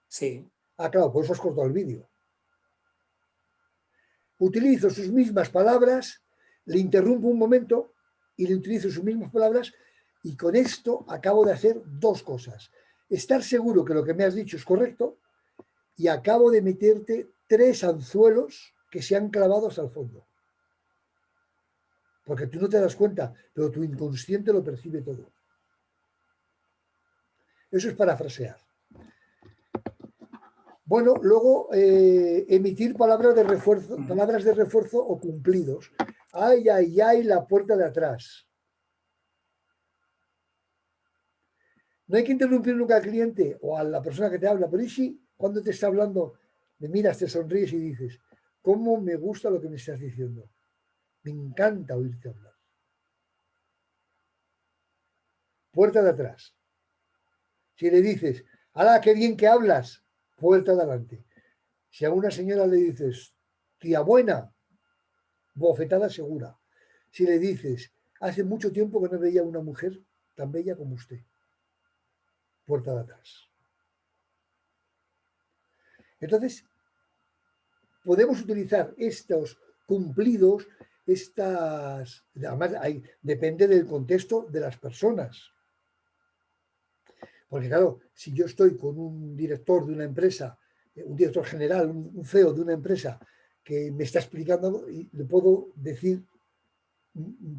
Sí. Ah, claro, por eso has cortado el vídeo. Utilizo sus mismas palabras, le interrumpo un momento y le utilizo sus mismas palabras y con esto acabo de hacer dos cosas. Estar seguro que lo que me has dicho es correcto y acabo de meterte 3 anzuelos que se han clavado hasta el fondo. Porque tú no te das cuenta, pero tu inconsciente lo percibe todo. Eso es parafrasear. Bueno, luego emitir palabras de refuerzo o cumplidos. Ay, la puerta de atrás. No hay que interrumpir nunca al cliente o a la persona que te habla, pero ¿y si cuando te está hablando, me miras, te sonríes y dices, ¿cómo me gusta lo que me estás diciendo? Me encanta oírte hablar. Puerta de atrás. Si le dices, ¡hala, qué bien que hablas! Puerta de adelante. Si a una señora le dices, tía buena, bofetada segura. Si le dices, hace mucho tiempo que no veía una mujer tan bella como usted. Puerta de atrás. Entonces, podemos utilizar estos cumplidos, además depende del contexto de las personas. Porque claro, si yo estoy con un director de una empresa, un director general, un CEO de una empresa que me está explicando algo y le puedo decir,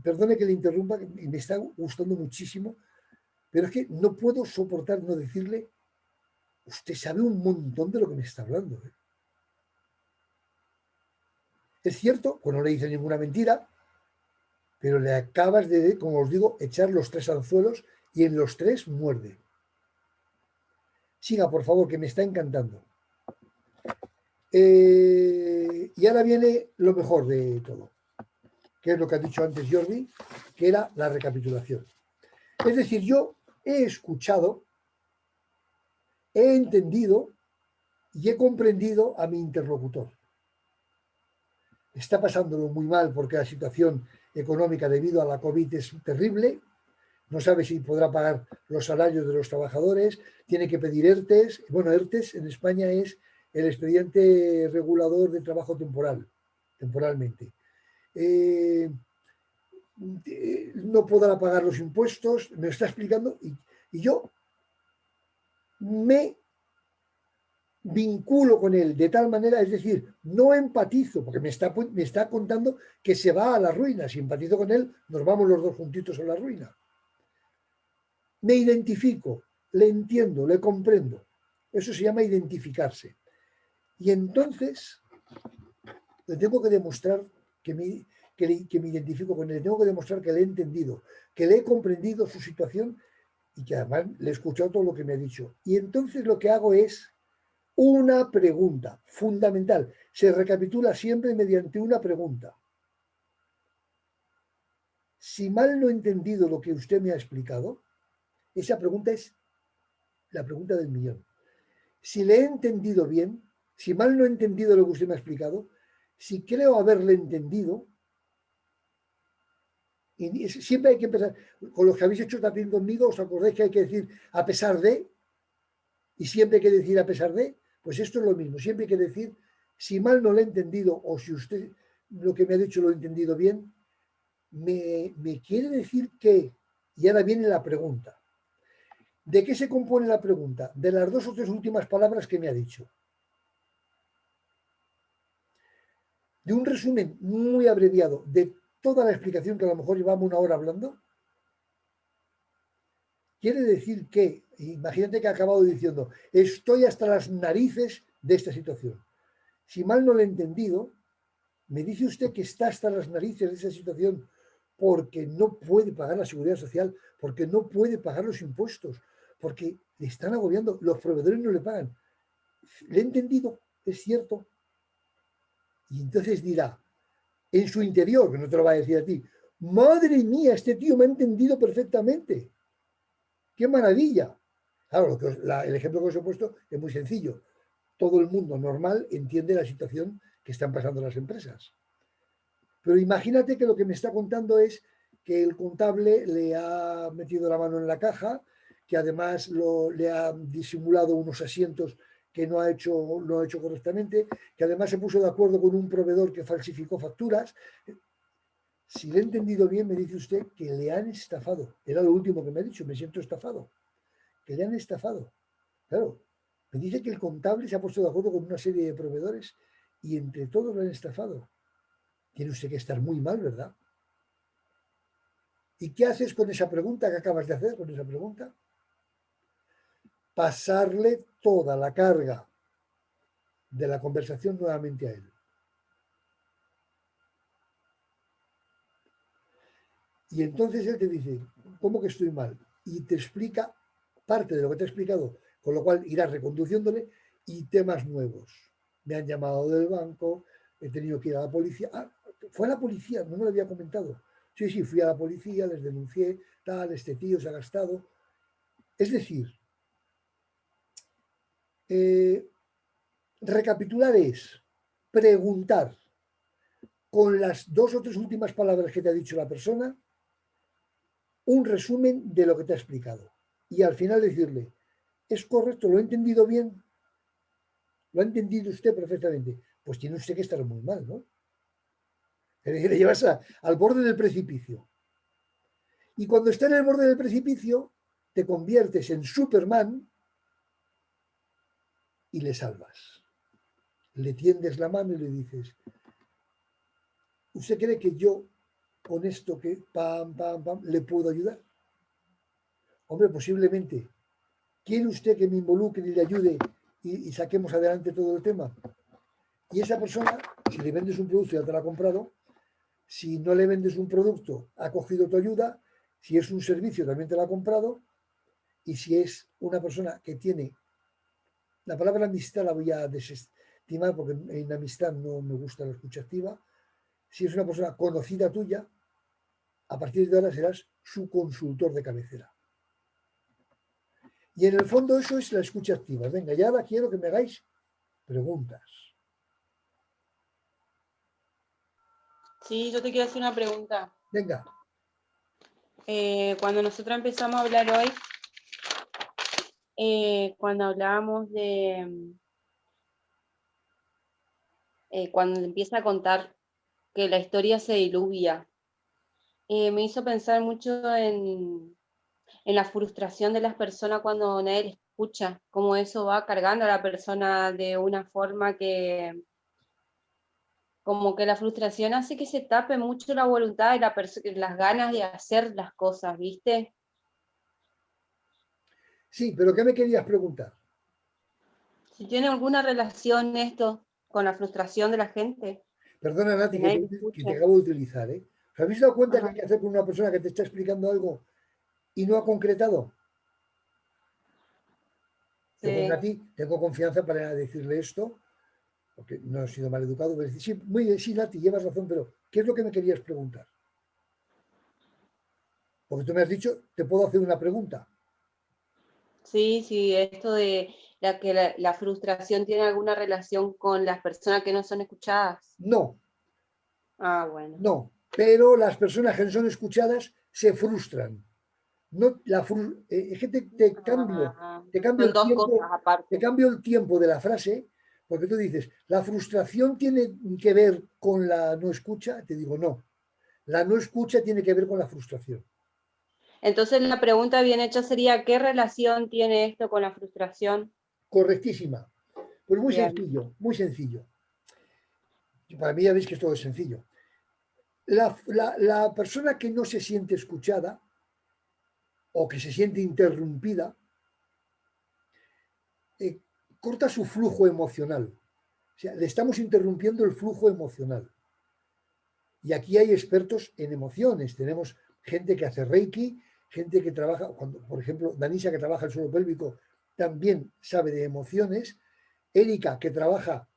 perdone que le interrumpa, y me está gustando muchísimo, pero es que no puedo soportar no decirle, usted sabe un montón de lo que me está hablando. Es cierto, pues no le dice ninguna mentira, pero le acabas de, como os digo, echar los 3 anzuelos y en los 3 muerde. Siga, por favor, que me está encantando. Y ahora viene lo mejor de todo, que es lo que ha dicho antes Jordi, que era la recapitulación. Es decir, yo he escuchado, he entendido y he comprendido a mi interlocutor. Está pasándolo muy mal porque la situación económica debido a la COVID es terrible. No sabe si podrá pagar los salarios de los trabajadores, tiene que pedir ERTES. Bueno, ERTES en España es el expediente regulador de trabajo temporalmente. No podrá pagar los impuestos, me está explicando, y yo me vinculo con él de tal manera, es decir, no empatizo, porque me está contando que se va a la ruina. Si empatizo con él, nos vamos los dos juntitos a la ruina. Me identifico, le entiendo, le comprendo. Eso se llama identificarse. Y entonces le tengo que demostrar que me identifico con él, le tengo que demostrar que le he entendido, que le he comprendido su situación y que además le he escuchado todo lo que me ha dicho. Y entonces lo que hago es una pregunta fundamental. Se recapitula siempre mediante una pregunta. Si mal no he entendido lo que usted me ha explicado, esa pregunta es la pregunta del millón. Si le he entendido bien, si mal no he entendido lo que usted me ha explicado, si creo haberle entendido, y siempre hay que empezar, con los que habéis hecho también conmigo, os acordáis que hay que decir a pesar de, y siempre hay que decir a pesar de, pues esto es lo mismo, siempre hay que decir, si mal no lo he entendido, o si usted lo que me ha dicho lo he entendido bien, me quiere decir que, y ahora viene la pregunta. ¿De qué se compone la pregunta? De las 2 o 3 últimas palabras que me ha dicho. De un resumen muy abreviado de toda la explicación que a lo mejor llevamos 1 hora hablando. Quiere decir que, imagínate que ha acabado diciendo, estoy hasta las narices de esta situación. Si mal no lo he entendido, me dice usted que está hasta las narices de esa situación porque no puede pagar la seguridad social, porque no puede pagar los impuestos, porque le están agobiando, los proveedores no le pagan. Le he entendido, es cierto. Y entonces dirá, en su interior, que no te lo va a decir a ti, Madre mía, este tío me ha entendido perfectamente. ¡Qué maravilla! Claro, el ejemplo que os he puesto es muy sencillo. Todo el mundo normal entiende la situación que están pasando las empresas. Pero imagínate que lo que me está contando es que el contable le ha metido la mano en la caja, que además le ha disimulado unos asientos que no ha hecho correctamente, que además se puso de acuerdo con un proveedor que falsificó facturas. Si le he entendido bien, me dice usted que le han estafado. Era lo último que me ha dicho, me siento estafado. Que le han estafado. Claro, me dice que el contable se ha puesto de acuerdo con una serie de proveedores y entre todos lo han estafado. Tiene usted que estar muy mal, ¿verdad? ¿Y qué haces con esa pregunta que acabas de hacer, con esa pregunta? Pasarle toda la carga de la conversación nuevamente a él. Y entonces él te dice, ¿cómo que estoy mal? Y te explica parte de lo que te ha explicado, con lo cual irás reconduciéndole y temas nuevos. Me han llamado del banco, he tenido que ir a la policía. Ah, fue a la policía, no me lo había comentado. Sí, fui a la policía, les denuncié, tal, este tío se ha gastado. Es decir, recapitular es preguntar con las 2 o 3 últimas palabras que te ha dicho la persona un resumen de lo que te ha explicado. Y al final decirle, ¿es correcto? ¿Lo he entendido bien? ¿Lo ha entendido usted perfectamente? Pues tiene usted que estar muy mal, ¿no? Le llevas al borde del precipicio. Y cuando está en el borde del precipicio, te conviertes en Superman y le salvas. Le tiendes la mano y le dices, ¿usted cree que yo con esto que pam, le puedo ayudar? Hombre, posiblemente. ¿Quiere usted que me involucre y le ayude y saquemos adelante todo el tema? Y esa persona, si le vendes un producto ya te lo ha comprado, si no le vendes un producto, ha cogido tu ayuda, si es un servicio también te lo ha comprado, y si es una persona que tiene, la palabra amistad la voy a desestimar porque en amistad no me gusta la escucha activa, si es una persona conocida tuya, a partir de ahora serás su consultor de cabecera. Y en el fondo eso es la escucha activa. Venga, ya ahora quiero que me hagáis preguntas. Sí, yo te quiero hacer una pregunta. Venga. Cuando nosotros empezamos a hablar hoy, cuando hablábamos de, cuando empieza a contar que la historia se diluvia, me hizo pensar mucho en la frustración de las personas cuando nadie les escucha, cómo eso va cargando a la persona de una forma que, como que la frustración hace que se tape mucho la voluntad y las ganas de hacer las cosas, ¿viste? Sí, pero ¿qué me querías preguntar? Si tiene alguna relación esto con la frustración de la gente. Perdona, Nati, Que nadie te que escucha. te acabo de utilizar, ¿eh? ¿Os habéis dado cuenta que Ajá. hay que hacer con una persona que te está explicando algo y no ha concretado? Yo con Sí. Nati tengo confianza para decirle esto, porque no he sido mal educado, pero decir, sí, muy bien, sí, Nati, llevas razón, pero ¿qué es lo que me querías preguntar? Porque tú me has dicho, te puedo hacer una pregunta. Sí, esto de que la frustración tiene alguna relación con las personas que no son escuchadas. No, Ah, bueno. no, pero las personas que no son escuchadas se frustran. No, es que te cambio Son el dos cosas tiempo, te aparte. cambio el tiempo de la frase, porque tú dices, ¿la frustración tiene que ver con la no escucha? Te digo, no. La no escucha tiene que ver con la frustración. Entonces la pregunta bien hecha sería, ¿qué relación tiene esto con la frustración? Correctísima. Pues muy Bien. sencillo, muy sencillo. Para mí ya veis que todo es sencillo. La persona que no se siente escuchada o que se siente interrumpida, corta su flujo emocional. O sea, le estamos interrumpiendo el flujo emocional. Y aquí hay expertos en emociones. Tenemos gente que hace Reiki, gente que trabaja, por ejemplo, Danisa, que trabaja el suelo pélvico, también sabe de emociones. Erika, que trabaja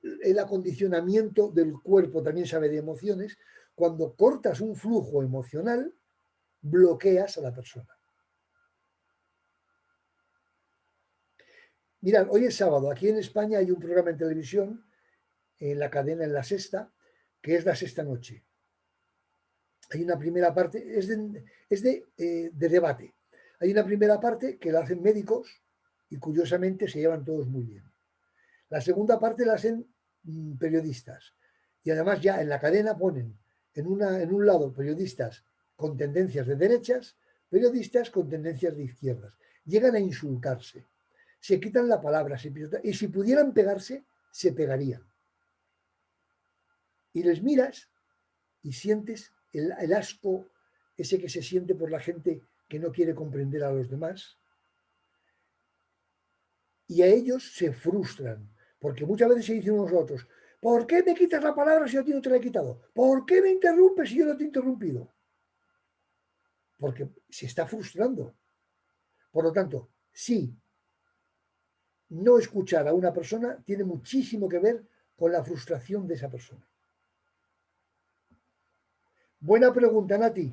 el acondicionamiento del cuerpo, también sabe de emociones. cuando cortas un flujo emocional, bloqueas a la persona. Mirad, hoy es sábado. Aquí en España hay un programa en televisión, en la cadena, en La Sexta, que es La Sexta Noche. Hay una primera parte, es de debate. Hay una primera parte que la hacen médicos y curiosamente se llevan todos muy bien. La segunda parte la hacen periodistas. Y además ya en la cadena ponen en un lado periodistas con tendencias de derechas, periodistas con tendencias de izquierdas. Llegan a insultarse. Se quitan la palabra, y si pudieran pegarse, se pegarían. Y les miras y sientes el asco ese que se siente por la gente que no quiere comprender a los demás. Y a ellos se frustran, porque muchas veces se dicen unos a otros, ¿por qué me quitas la palabra si yo a ti no te la he quitado? ¿Por qué me interrumpes si yo no te he interrumpido? Porque se está frustrando. Por lo tanto, sí, no escuchar a una persona tiene muchísimo que ver con la frustración de esa persona. Buena pregunta, Nati.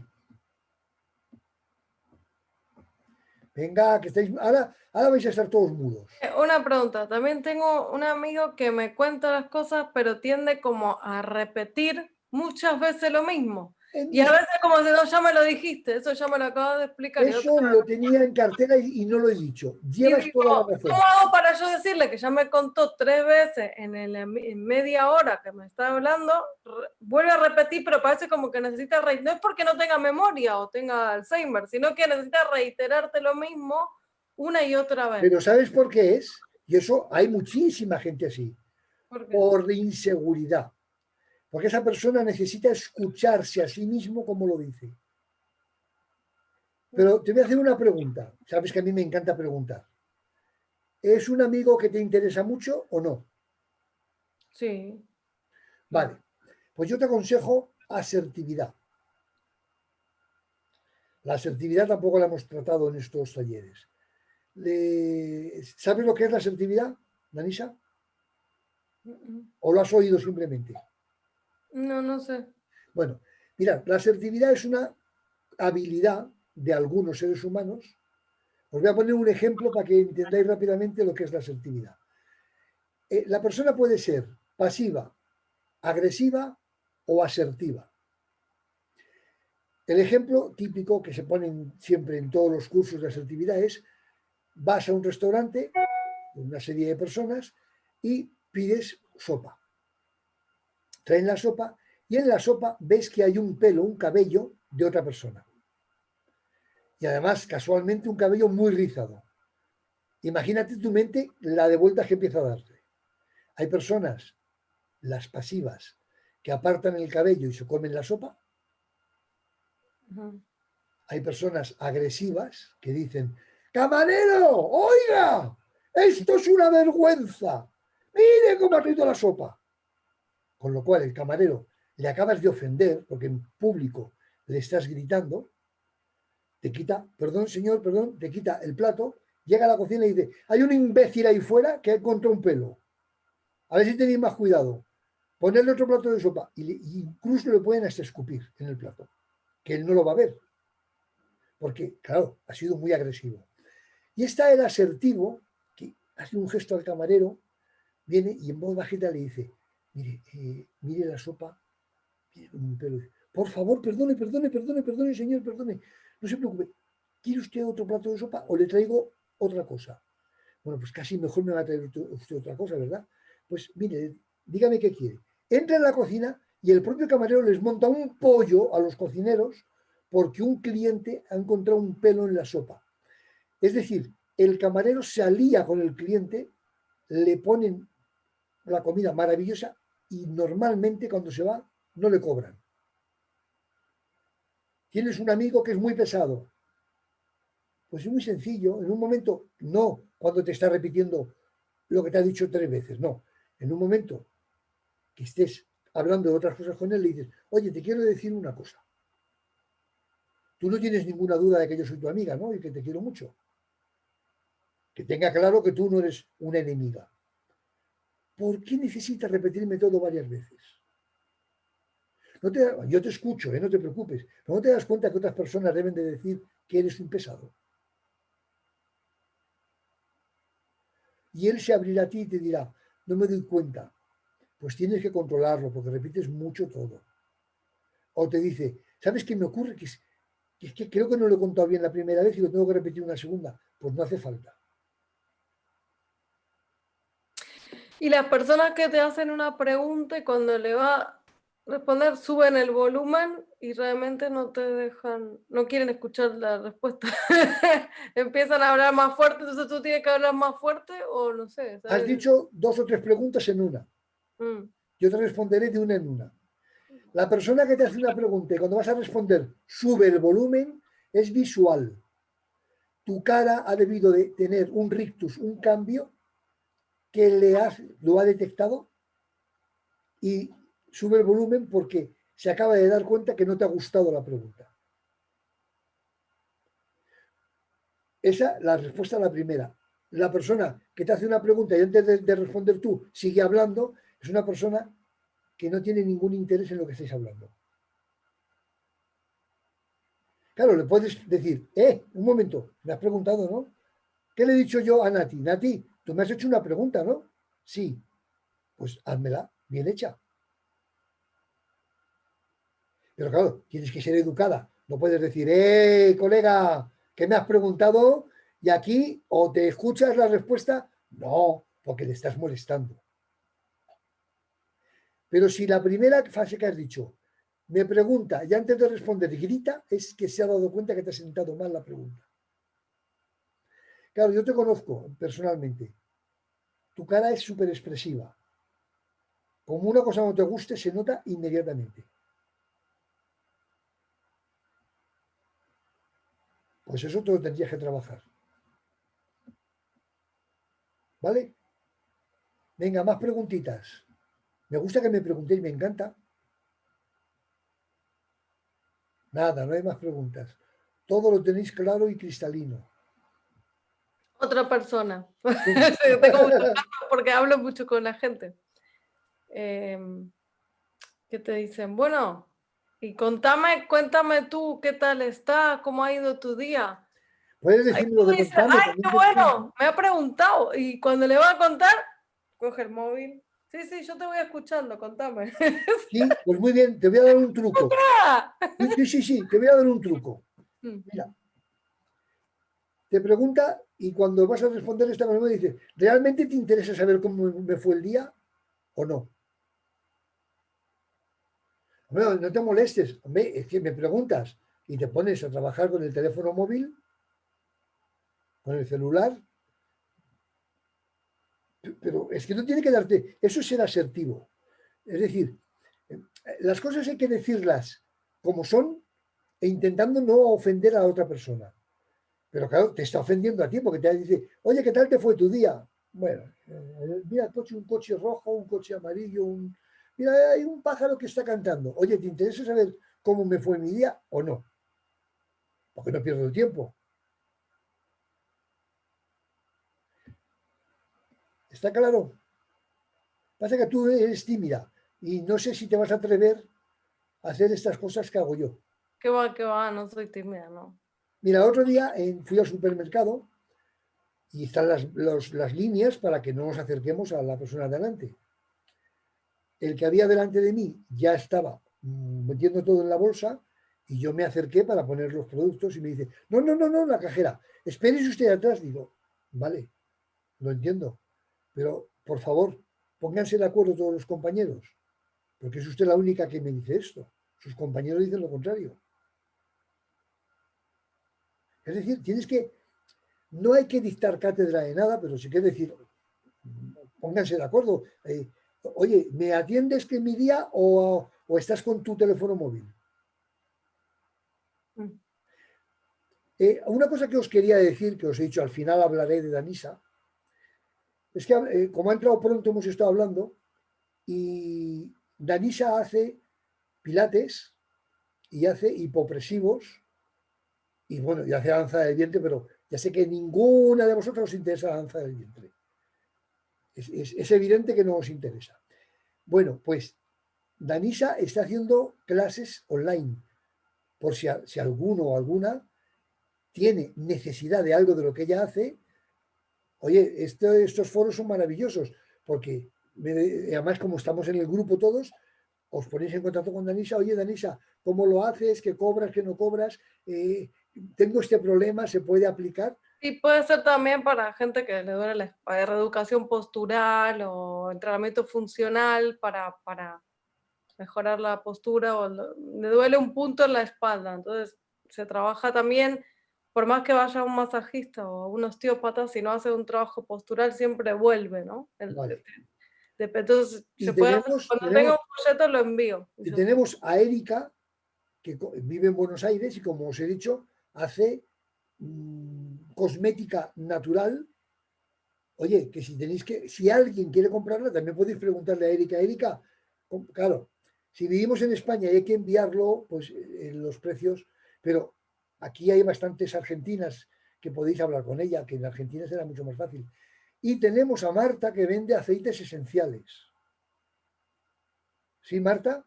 Venga, que estáis. Ahora vais a estar todos mudos. Una pregunta. También tengo un amigo que me cuenta las cosas, pero tiende como a repetir muchas veces lo mismo. Y a veces como si no, ya me lo dijiste, eso ya me lo acabas de explicar. Eso lo tenía en cartera y no lo he dicho. Llevas toda la razón. ¿Cómo hago para yo decirle que ya me contó 3 veces en media hora que me está hablando? Vuelve a repetir, pero parece como que necesita no es porque no tenga memoria o tenga Alzheimer, sino que necesita reiterarte lo mismo una y otra vez. Pero ¿sabes por qué es? Y eso hay muchísima gente así. Por inseguridad. Porque esa persona necesita escucharse a sí mismo como lo dice. Pero te voy a hacer una pregunta. Sabes que a mí me encanta preguntar. ¿Es un amigo que te interesa mucho o no? Sí. Vale. Pues yo te aconsejo asertividad. La asertividad tampoco la hemos tratado en estos talleres. ¿Sabes lo que es la asertividad, Danisa? ¿O lo has oído simplemente? No, no sé. Bueno, mirad, la asertividad es una habilidad de algunos seres humanos. Os voy a poner un ejemplo para que entendáis rápidamente lo que es la asertividad. La persona puede ser pasiva, agresiva o asertiva. El ejemplo típico que se ponen siempre en todos los cursos de asertividad es: vas a un restaurante con una serie de personas y pides sopa. Traen la sopa y en la sopa ves que hay un pelo, un cabello de otra persona. Y además, casualmente, un cabello muy rizado. Imagínate tu mente la de vueltas que empieza a darte. Hay personas, las pasivas, que apartan el cabello y se comen la sopa. Hay personas agresivas que dicen: ¡camarero, oiga! ¡Esto es una vergüenza! ¡Mire cómo ha traído la sopa! Con lo cual el camarero le acabas de ofender porque en público le estás gritando, te quita, perdón señor, perdón, te quita el plato, llega a la cocina y dice: hay un imbécil ahí fuera que ha encontrado un pelo. A ver si tenéis más cuidado. Ponerle otro plato de sopa. Y incluso le pueden hasta escupir en el plato, que él no lo va a ver. Porque, claro, ha sido muy agresivo. Y está el asertivo, que hace un gesto al camarero, viene y en voz bajita le dice: mire la sopa, mire un pelo. Por favor, perdone, señor, perdone. No se preocupe. ¿Quiere usted otro plato de sopa o le traigo otra cosa? Bueno, pues casi mejor me va a traer usted otra cosa, ¿verdad? Pues mire, dígame qué quiere. Entra en la cocina y el propio camarero les monta un pollo a los cocineros porque un cliente ha encontrado un pelo en la sopa. Es decir, el camarero se alía con el cliente, le ponen la comida maravillosa y normalmente cuando se va no le cobran. Tienes un amigo que es muy pesado. Pues es muy sencillo. En un momento, no cuando te está repitiendo lo que te ha dicho 3 veces, no. En un momento que estés hablando de otras cosas con él, le dices: oye, te quiero decir una cosa. Tú no tienes ninguna duda de que yo soy tu amiga, ¿no? Y que te quiero mucho. Que tenga claro que tú no eres una enemiga. ¿Por qué necesitas repetirme todo varias veces? Yo te escucho, no te preocupes, pero no te das cuenta que otras personas deben de decir que eres un pesado. Y él se abrirá a ti y te dirá, no me doy cuenta. Pues tienes que controlarlo porque repites mucho todo. O te dice, ¿sabes qué me ocurre? Que es que creo que no lo he contado bien la primera vez y lo tengo que repetir una segunda. Pues no hace falta. Y las personas que te hacen una pregunta y cuando le va a responder suben el volumen y realmente no te dejan, no quieren escuchar la respuesta. Empiezan a hablar más fuerte, entonces tú tienes que hablar más fuerte o no sé. ¿sabes? Has dicho 2 o 3 preguntas en una. Yo te responderé de una en una. La persona que te hace una pregunta y cuando vas a responder sube el volumen es visual. Tu cara ha debido de tener un rictus, un cambio que lo ha detectado y sube el volumen porque se acaba de dar cuenta que no te ha gustado la pregunta. Esa es la respuesta a la primera. La persona que te hace una pregunta y antes de responder tú sigue hablando, es una persona que no tiene ningún interés en lo que estáis hablando. Claro, le puedes decir, un momento, me has preguntado, ¿no? ¿Qué le he dicho yo a Nati? Nati, tú me has hecho una pregunta, ¿no? Sí. Pues házmela, bien hecha. Pero claro, tienes que ser educada. No puedes decir, colega, ¿qué me has preguntado? Y aquí o te escuchas la respuesta, no, porque le estás molestando. Pero si la primera fase que has dicho me pregunta y antes de responder grita, es que se ha dado cuenta que te has sentado mal la pregunta. Claro, yo te conozco personalmente. Tu cara es súper expresiva. Como una cosa no te guste, se nota inmediatamente. Pues eso te lo tendrías que trabajar. ¿Vale? Venga, más preguntitas. Me gusta que me preguntéis, me encanta. Nada, no hay más preguntas. Todo lo tenéis claro y cristalino. Otra persona. Sí. Tengo mucho caso porque hablo mucho con la gente. ¿Qué te dicen? Bueno, y cuéntame tú qué tal está, cómo ha ido tu día. Puedes decirme lo de Dice, contarme. ay, qué bueno, me ha preguntado. Y cuando le va a contar, coge el móvil. Sí, yo te voy escuchando, contame. Sí, pues muy bien, te voy a dar un truco. Sí, te voy a dar un truco. Mira, te pregunta y cuando vas a responder esta pregunta dice, ¿realmente te interesa saber cómo me fue el día o no? Hombre, no te molestes, hombre, es que me preguntas y te pones a trabajar con el teléfono móvil, con el celular, pero es que no tiene que darte, eso es ser asertivo. Es decir, las cosas hay que decirlas como son e intentando no ofender a la otra persona. Pero claro, te está ofendiendo a ti porque te dice, oye, ¿qué tal te fue tu día? Bueno, mira, un coche rojo, un coche amarillo, mira, hay un pájaro que está cantando. Oye, ¿te interesa saber cómo me fue mi día o no? Porque no pierdo el tiempo. ¿Está claro? Pasa que tú eres tímida y no sé si te vas a atrever a hacer estas cosas que hago yo. Qué va, no soy tímida, no. Mira, otro día fui al supermercado y están las líneas para que no nos acerquemos a la persona de delante. El que había delante de mí ya estaba metiendo todo en la bolsa y yo me acerqué para poner los productos y me dice, no, la cajera, espérese usted atrás. Digo, vale, lo entiendo, pero por favor, pónganse de acuerdo todos los compañeros, porque es usted la única que me dice esto. Sus compañeros dicen lo contrario. Es decir, no hay que dictar cátedra de nada, pero sí que decir, pónganse de acuerdo. Oye, ¿me atiendes que mi día o estás con tu teléfono móvil? Una cosa que os quería decir, que os he dicho, al final hablaré de Danisa, es que como ha entrado pronto hemos estado hablando y Danisa hace pilates y hace hipopresivos y bueno, y hace danza del vientre, pero ya sé que ninguna de vosotros os interesa la danza del vientre. Es evidente que no os interesa. Bueno, pues Danisa está haciendo clases online, por si alguno o alguna tiene necesidad de algo de lo que ella hace. Oye, estos foros son maravillosos, porque además como estamos en el grupo todos, os ponéis en contacto con Danisa. Oye, Danisa, ¿cómo lo haces? ¿Qué cobras? ¿Qué no cobras? Tengo este problema, ¿se puede aplicar? Y puede ser también para gente que le duele la espalda, reeducación postural o entrenamiento funcional para mejorar la postura, o le duele un punto en la espalda. Entonces se trabaja también, por más que vaya a un masajista o a un osteópata, si no hace un trabajo postural siempre vuelve, ¿no? Vale. Entonces Y se puede hacer, cuando tenga un folleto lo envío. Y tenemos a Erika, que vive en Buenos Aires y, como os he dicho, hace cosmética natural. Oye, que si alguien quiere comprarla, también podéis preguntarle a Erika. Erika, claro, si vivimos en España y hay que enviarlo, pues los precios, pero aquí hay bastantes argentinas que podéis hablar con ella, que en Argentina será mucho más fácil. Y tenemos a Marta, que vende aceites esenciales. ¿Sí, Marta?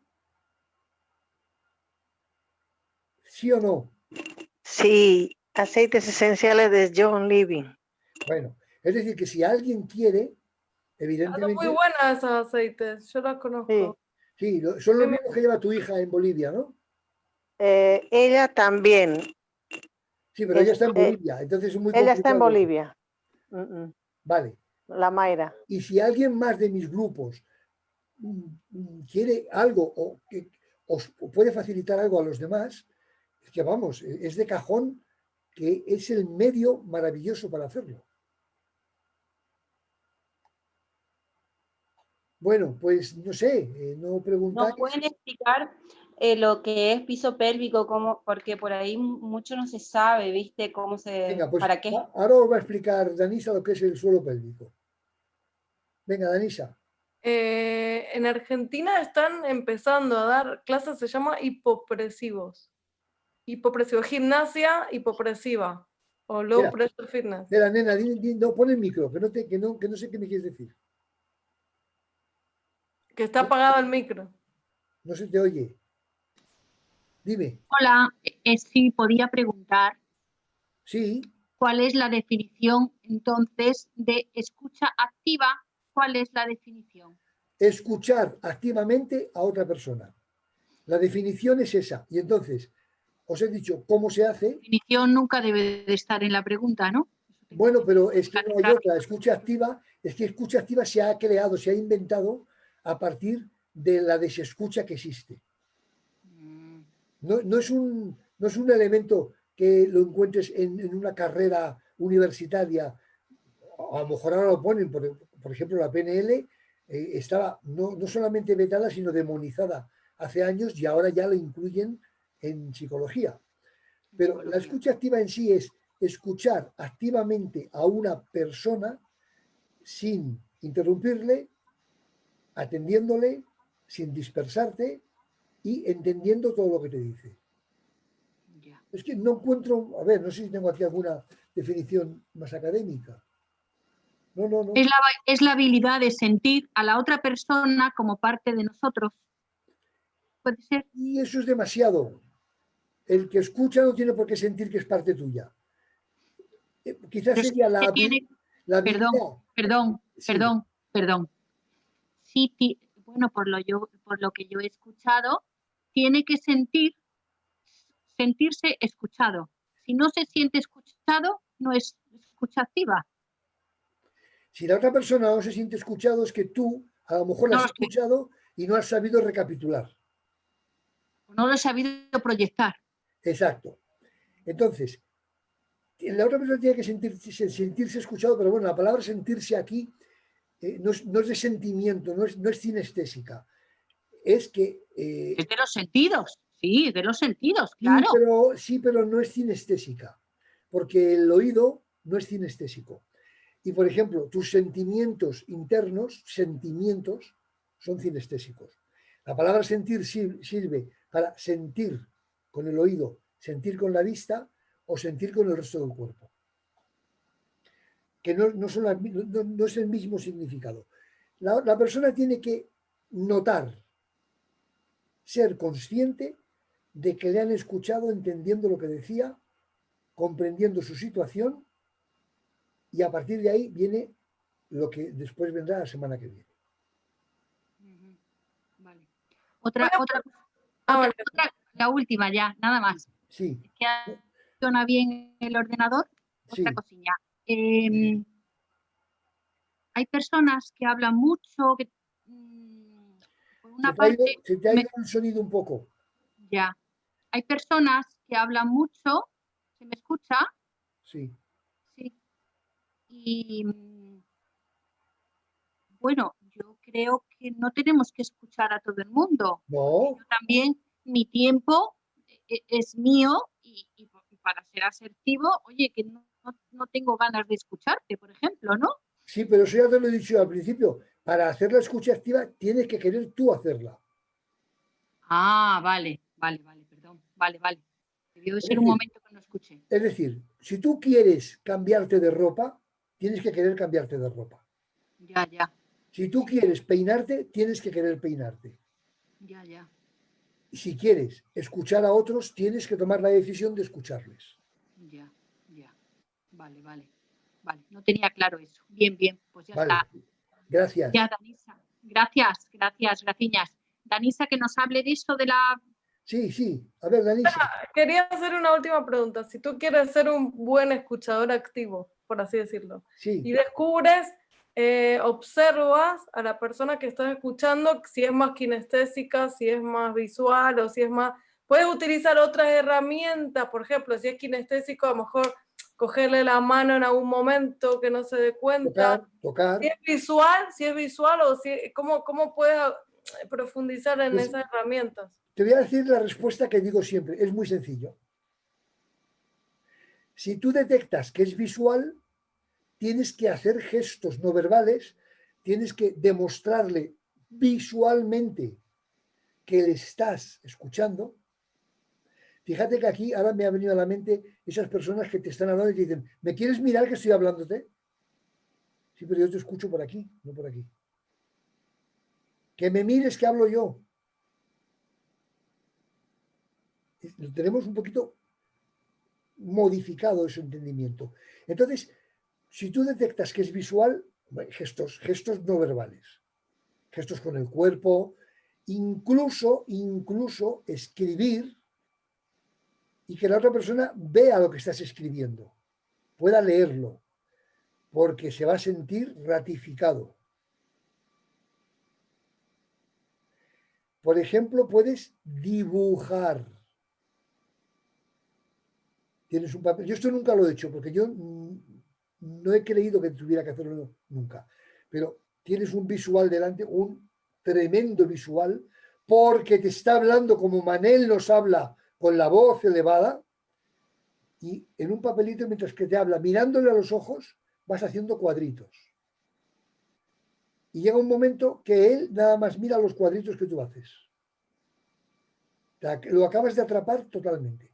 ¿Sí o no? Sí, aceites esenciales de John Living. Bueno, es decir, que si alguien quiere, evidentemente... Son muy buenas esos aceites, yo las conozco. Sí, son los mismos que lleva tu hija en Bolivia, ¿no? Ella también. Sí, pero ella está en Bolivia, entonces es muy complicado. Ella está en Bolivia. Vale. La Mayra. Y si alguien más de mis grupos quiere algo o que os puede facilitar algo a los demás, es que vamos, es de cajón que es el medio maravilloso para hacerlo. Bueno, pues no sé, no preguntáis. ¿Nos pueden explicar lo que es piso pélvico? Porque por ahí mucho no se sabe, ¿viste? Cómo se... Venga, pues ¿para qué? ahora os va a explicar Danisa lo que es el suelo pélvico. Venga, Danisa. En Argentina están empezando a dar clases, se llama hipopresivos. Hipopresivo, gimnasia hipopresiva o low pressure fitness. Espera, nena, no pon el micro, que no sé qué me quieres decir. Que está apagado el micro. No se te oye. Dime. Hola, sí, podía preguntar. Sí. ¿Cuál es la definición entonces de escucha activa? ¿Cuál es la definición? Escuchar activamente a otra persona. La definición es esa. Y entonces, os he dicho cómo se hace. La definición nunca debe de estar en la pregunta, ¿no? Bueno, pero es que no hay otra. Escucha activa, es que escucha activa se ha creado, se ha inventado a partir de la desescucha que existe. No es un elemento que lo encuentres en una carrera universitaria. A lo mejor ahora lo ponen, por ejemplo, la PNL estaba no solamente vetada, sino demonizada hace años y ahora ya lo incluyen en psicología. Pero la escucha activa en sí es escuchar activamente a una persona sin interrumpirle, atendiéndole, sin dispersarte y entendiendo todo lo que te dice. Es que no encuentro, a ver, no sé si tengo aquí alguna definición más académica. No. Es la habilidad de sentir a la otra persona como parte de nosotros. ¿Puede ser? Y eso es demasiado. El que escucha no tiene por qué sentir que es parte tuya. Quizás sería la habilidad. Perdón. Sí, bueno, por lo que yo he escuchado, tiene que sentirse escuchado. Si no se siente escuchado, no es escucha activa. Si la otra persona no se siente escuchado, es que tú a lo mejor la has escuchado y no has sabido recapitular. No lo he sabido proyectar. Exacto. Entonces, la otra persona tiene que sentirse escuchado, pero bueno, la palabra sentirse aquí no es de sentimiento, no es cinestésica. Es que... es de los sentidos, sí, de los sentidos, claro. Sí, pero no es cinestésica, porque el oído no es cinestésico. Y, por ejemplo, tus sentimientos internos, son cinestésicos. La palabra sentir sirve para sentir con el oído, sentir con la vista o sentir con el resto del cuerpo. Que no es el mismo significado. La persona tiene que notar ser consciente de que le han escuchado entendiendo lo que decía, comprendiendo su situación, y a partir de ahí viene lo que después vendrá la semana que viene. Vale. Otra, vale. la última ya, nada más. Sí. Que funciona bien el ordenador. Otra Sí. cosilla. Hay personas que hablan mucho, que por una parte... Se te ha ido el sonido un poco. Ya. Hay personas que hablan mucho. ¿Se me escucha? Sí. Sí. Y bueno, yo creo que no tenemos que escuchar a todo el mundo. No. Yo también, mi tiempo es mío y para ser asertivo, oye, que no tengo ganas de escucharte, por ejemplo, ¿no? Sí, pero eso ya te lo he dicho al principio. Para hacer la escucha activa tienes que querer tú hacerla. Ah, vale, perdón. Vale. Debió de ser un momento que no escuché. Es decir, si tú quieres cambiarte de ropa, tienes que querer cambiarte de ropa. Ya. Si tú quieres peinarte, tienes que querer peinarte. Ya. Y si quieres escuchar a otros, tienes que tomar la decisión de escucharles. Ya. Vale. No tenía claro eso. Bien. Pues ya está. Gracias. Ya, Danisa. Gracias, graciñas. Danisa, que nos hable de esto de la... Sí. A ver, Danisa. Quería hacer una última pregunta. Si tú quieres ser un buen escuchador activo, por así decirlo, y descubres, observas a la persona que estás escuchando, si es más kinestésica, si es más visual o si es más... Puedes utilizar otras herramientas, por ejemplo, si es kinestésico, a lo mejor cogerle la mano en algún momento que no se dé cuenta. Tocar. Si es visual o si, ¿cómo puedes profundizar en esas herramientas? Te voy a decir la respuesta que digo siempre. Es muy sencillo. Si tú detectas que es visual, tienes que hacer gestos no verbales, tienes que demostrarle visualmente que le estás escuchando. Fíjate que aquí ahora me ha venido a la mente esas personas que te están hablando y te dicen, ¿me quieres mirar que estoy hablándote? Sí, pero yo te escucho por aquí, no por aquí. Que me mires que hablo yo. Tenemos un poquito modificado ese entendimiento. Entonces, si tú detectas que es visual, gestos no verbales, gestos con el cuerpo, incluso escribir y que la otra persona vea lo que estás escribiendo, pueda leerlo, porque se va a sentir ratificado. Por ejemplo, puedes dibujar. Tienes un papel. Yo esto nunca lo he hecho porque yo no he creído que tuviera que hacerlo nunca. Pero tienes un visual delante, un tremendo visual, porque te está hablando como Manel nos habla con la voz elevada, y en un papelito mientras que te habla, mirándole a los ojos, vas haciendo cuadritos. Y llega un momento que él nada más mira los cuadritos que tú haces. Lo acabas de atrapar totalmente.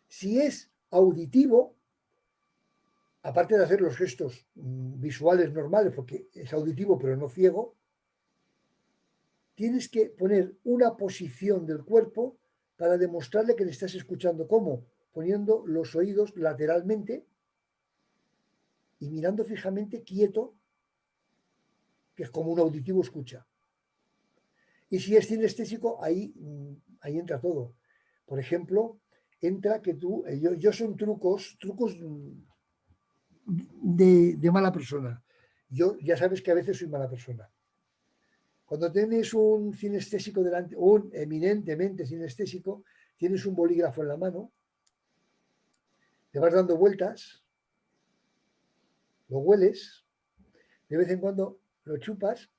Si es auditivo, aparte de hacer los gestos visuales normales, porque es auditivo pero no ciego, tienes que poner una posición del cuerpo para demostrarle que le estás escuchando. ¿Cómo? Poniendo los oídos lateralmente y mirando fijamente, quieto, que es como un auditivo escucha. Y si es kinestésico, ahí entra todo. Por ejemplo, entra que yo son trucos de mala persona. Yo ya sabes que a veces soy mala persona. Cuando tienes un kinestésico delante, un eminentemente kinestésico, tienes un bolígrafo en la mano, te vas dando vueltas, lo hueles, de vez en cuando lo chupas,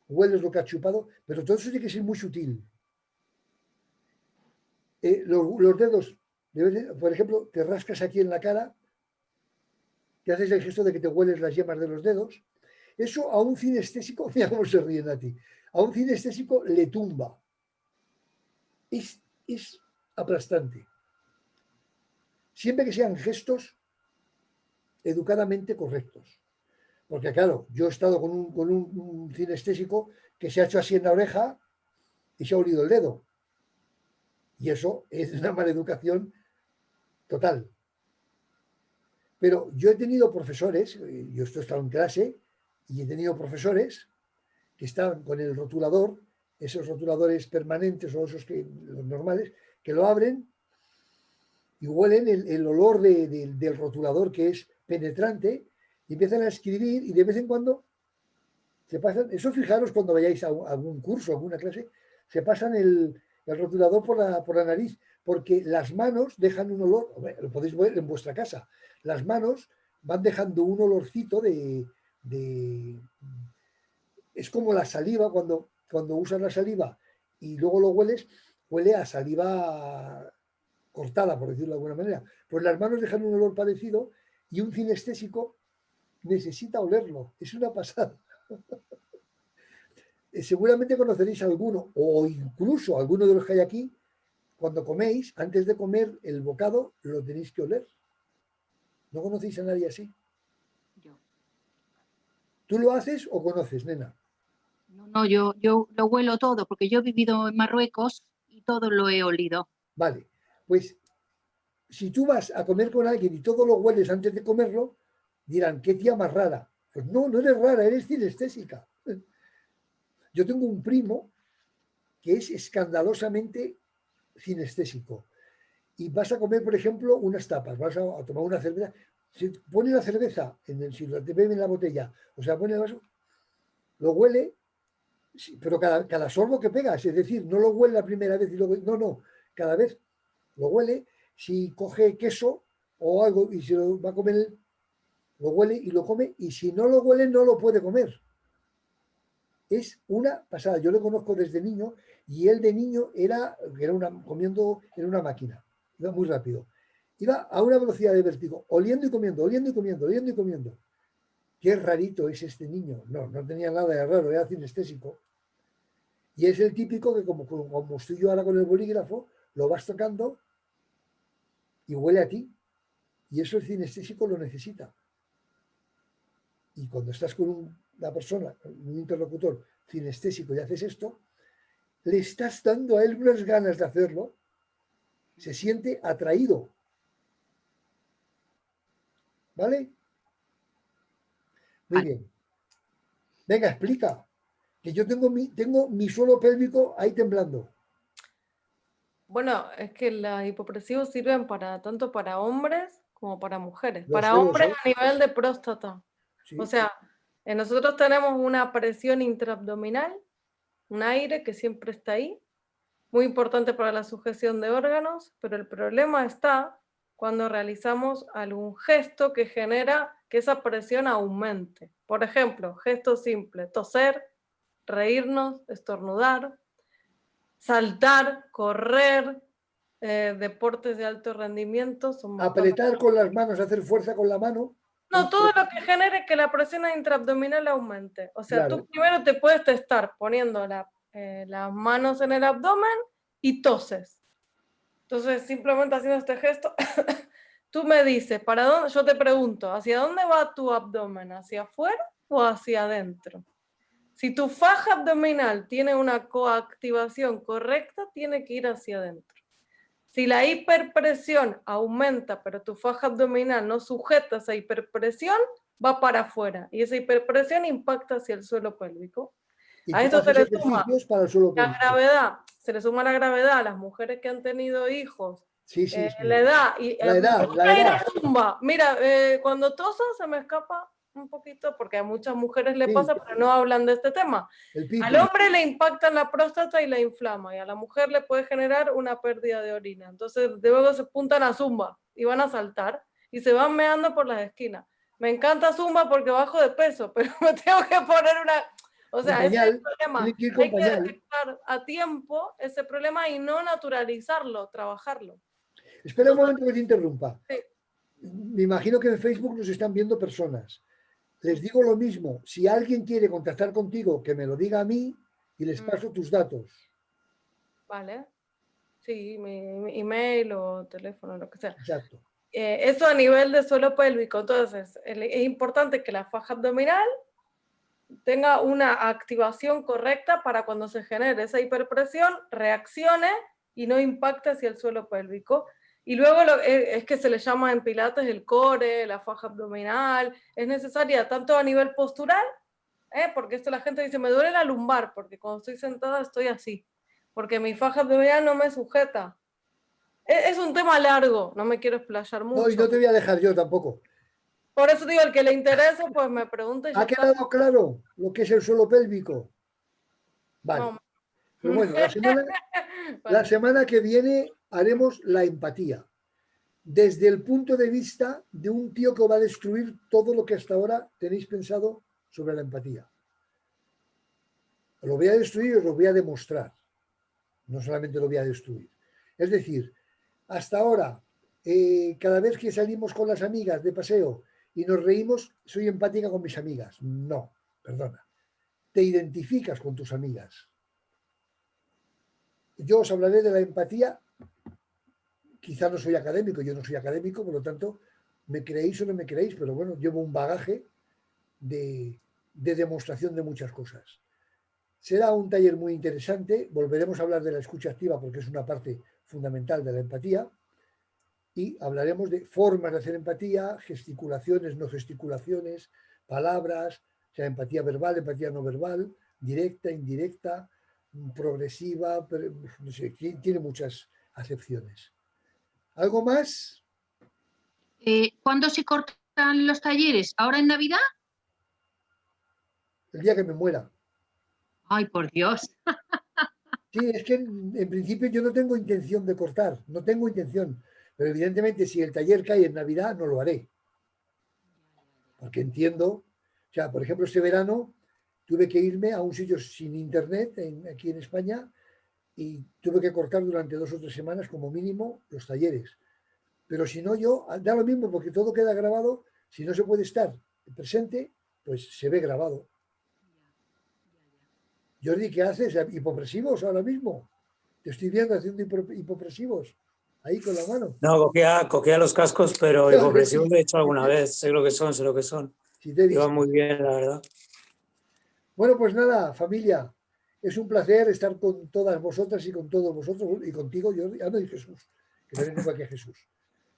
hueles lo que has chupado, pero todo eso tiene que ser muy sutil. Los dedos, por ejemplo, te rascas aquí en la cara, te haces el gesto de que te hueles las yemas de los dedos. Eso a un kinestésico, mira cómo se ríen a ti, a un kinestésico le tumba. Es aplastante. Siempre que sean gestos educadamente correctos. Porque claro, yo he estado con un kinestésico que se ha hecho así en la oreja y se ha olido el dedo. Y eso es una maleducación total. Pero yo he tenido profesores, yo esto he estado en clase, y he tenido profesores que estaban con el rotulador, esos rotuladores permanentes o esos que, los normales, que lo abren y huelen el olor del rotulador, que es penetrante, y empiezan a escribir y de vez en cuando se pasan, eso fijaros cuando vayáis a algún curso, a alguna clase, se pasan el rotulador por la nariz, porque las manos dejan un olor, lo podéis ver en vuestra casa, las manos van dejando un olorcito es como la saliva, cuando usas la saliva y luego lo hueles, huele a saliva cortada, por decirlo de alguna manera. Pues las manos dejan un olor parecido y un cinestésico necesita olerlo. Es una pasada. Seguramente conoceréis alguno, o incluso alguno de los que hay aquí, cuando coméis, antes de comer el bocado, lo tenéis que oler. ¿No conocéis a nadie así? Yo. ¿Tú lo haces o conoces, nena? No, yo lo huelo todo, porque yo he vivido en Marruecos y todo lo he olido. Vale, pues si tú vas a comer con alguien y todo lo hueles antes de comerlo, dirán, qué tía más rara. Pues no, no eres rara, eres cinestésica. Yo tengo un primo que es escandalosamente cinestésico. Y vas a comer, por ejemplo, unas tapas, vas a tomar una cerveza, se pone la cerveza, si la te bebe en la botella, o sea, pone el vaso, lo huele, sí, pero cada sorbo que pegas, es decir, no lo huele la primera vez y luego, no, cada vez lo huele, si coge queso o algo y se lo va a comer, lo huele y lo come, y si no lo huele no lo puede comer. Es una pasada, yo lo conozco desde niño y él de niño comiendo en una máquina, iba muy rápido. Iba a una velocidad de vértigo, oliendo y comiendo, oliendo y comiendo, oliendo y comiendo. Qué rarito es este niño. No tenía nada de raro, era cinestésico. Y es el típico que como estoy yo ahora con el bolígrafo, lo vas tocando y huele a ti. Y eso el cinestésico lo necesita. Y cuando estás con una persona, un interlocutor cinestésico y haces esto, le estás dando a él unas ganas de hacerlo, se siente atraído. ¿Vale? Muy bien. Venga, explica. Que yo tengo mi suelo pélvico ahí temblando. Bueno, es que los hipopresivos sirven tanto para hombres como para mujeres. Lo Para sé, lo hombres sé. a nivel de próstata. Sí. O sea, nosotros tenemos una presión intraabdominal, un aire que siempre está ahí, muy importante para la sujeción de órganos, pero el problema está cuando realizamos algún gesto que genera que esa presión aumente. Por ejemplo, gesto simple, toser, reírnos, estornudar, saltar, correr, deportes de alto rendimiento. Apretar con las manos, hacer fuerza con la mano. No, todo lo que genere que la presión intraabdominal aumente. O sea, Claro. tú primero te puedes testar poniendo las manos en el abdomen y toses. Entonces, simplemente haciendo este gesto, tú me dices, ¿para dónde? Yo te pregunto, ¿hacia dónde va tu abdomen? ¿Hacia afuera o hacia adentro? Si tu faja abdominal tiene una coactivación correcta, tiene que ir hacia adentro. Si la hiperpresión aumenta, pero tu faja abdominal no sujeta esa hiperpresión, va para afuera. Y esa hiperpresión impacta hacia el suelo pélvico. Y A tú esto se haces le suma ejercicios para el suelo la pélvico. gravedad. Se le suma la gravedad a las mujeres que han tenido hijos. Sí. La edad. Y, La edad. ir a zumba. Mira, cuando toso se me escapa un poquito, porque a muchas mujeres le pasa, pero no hablan de este tema. Al hombre le impacta en la próstata y la inflama, y a la mujer le puede generar una pérdida de orina. Entonces, luego se apuntan a zumba y van a saltar y se van meando por las esquinas. Me encanta zumba porque bajo de peso, pero me tengo que poner una... O sea, ese es el problema. Hay que detectar a tiempo ese problema y no naturalizarlo, trabajarlo. Espera un momento que te interrumpa. Sí. Me imagino que en Facebook nos están viendo personas. Les digo lo mismo. Si alguien quiere contactar contigo, que me lo diga a mí y les paso tus datos. Vale. Sí, mi email o teléfono, lo que sea. Exacto. Eso a nivel de suelo pélvico. Entonces, es importante que la faja abdominal tenga una activación correcta para cuando se genere esa hiperpresión, reaccione y no impacte hacia el suelo pélvico. Y luego es que se le llama en Pilates el core, la faja abdominal, es necesaria tanto a nivel postural, porque esto la gente dice, me duele la lumbar, porque cuando estoy sentada estoy así, porque mi faja abdominal no me sujeta. Es un tema largo, no me quiero explayar mucho. No, y no te voy a dejar yo tampoco. Por eso digo, el que le interese, pues me pregunte. ¿Ha quedado claro lo que es el suelo pélvico? Vale. No. Pero bueno, la semana que viene haremos la empatía. Desde el punto de vista de un tío que va a destruir todo lo que hasta ahora tenéis pensado sobre la empatía. Lo voy a destruir y os lo voy a demostrar. No solamente lo voy a destruir. Es decir, hasta ahora, cada vez que salimos con las amigas de paseo y nos reímos, soy empática con mis amigas. No, perdona. Te identificas con tus amigas. Yo os hablaré de la empatía. Quizá no soy académico, yo no soy académico, por lo tanto, me creéis o no me creéis, pero bueno, llevo un bagaje de demostración de muchas cosas. Será un taller muy interesante, volveremos a hablar de la escucha activa porque es una parte fundamental de la empatía y hablaremos de formas de hacer empatía, gesticulaciones, no gesticulaciones, palabras, o sea, empatía verbal, empatía no verbal, directa, indirecta, progresiva, no sé, tiene muchas acepciones. ¿Algo más? ¿Cuándo se cortan los talleres? ¿Ahora en Navidad? El día que me muera. Ay, por Dios. Sí, es que en principio yo no tengo intención de cortar, no tengo intención. Pero evidentemente si el taller cae en Navidad no lo haré. Porque entiendo, o sea, por ejemplo, este verano tuve que irme a un sitio sin internet aquí en España y tuve que cortar durante 2 o 3 semanas como mínimo los talleres. Pero si no, yo, da lo mismo porque todo queda grabado. Si no se puede estar presente, pues se ve grabado. Jordi, ¿qué haces? ¿Hipopresivos ahora mismo? Te estoy viendo haciendo hipopresivos. Ahí con la mano. No, cogía los cascos, pero hipopresivos lo he hecho alguna vez. Sé lo que son, sé lo que son. Sí, te he visto. Iba muy bien, la verdad. Bueno, pues nada, familia. Es un placer estar con todas vosotras y con todos vosotros y contigo, Jordi, Ana y Jesús, que también tengo aquí a Jesús.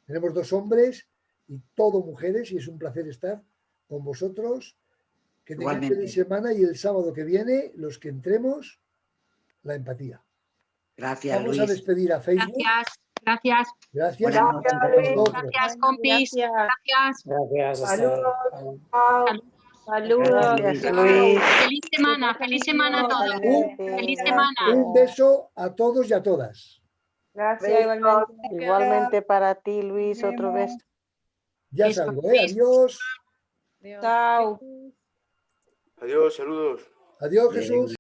Tenemos 2 hombres y todo mujeres y es un placer estar con vosotros. Que tengáis feliz semana y el sábado que viene, los que entremos, la empatía. Gracias, Vamos Luis. a despedir a Facebook. Gracias. Gracias. Buenas noches a todos. Gracias, compis. Gracias. Gracias. Saludos. Saludos. Gracias, Luis. Feliz semana a todos. Feliz semana. Un beso a todos y a todas. Gracias, igualmente. Igualmente para ti, Luis, otro beso. Ya Besos, salgo, Luis. Adiós. Adiós. Chao. Adiós, saludos. Adiós, Jesús.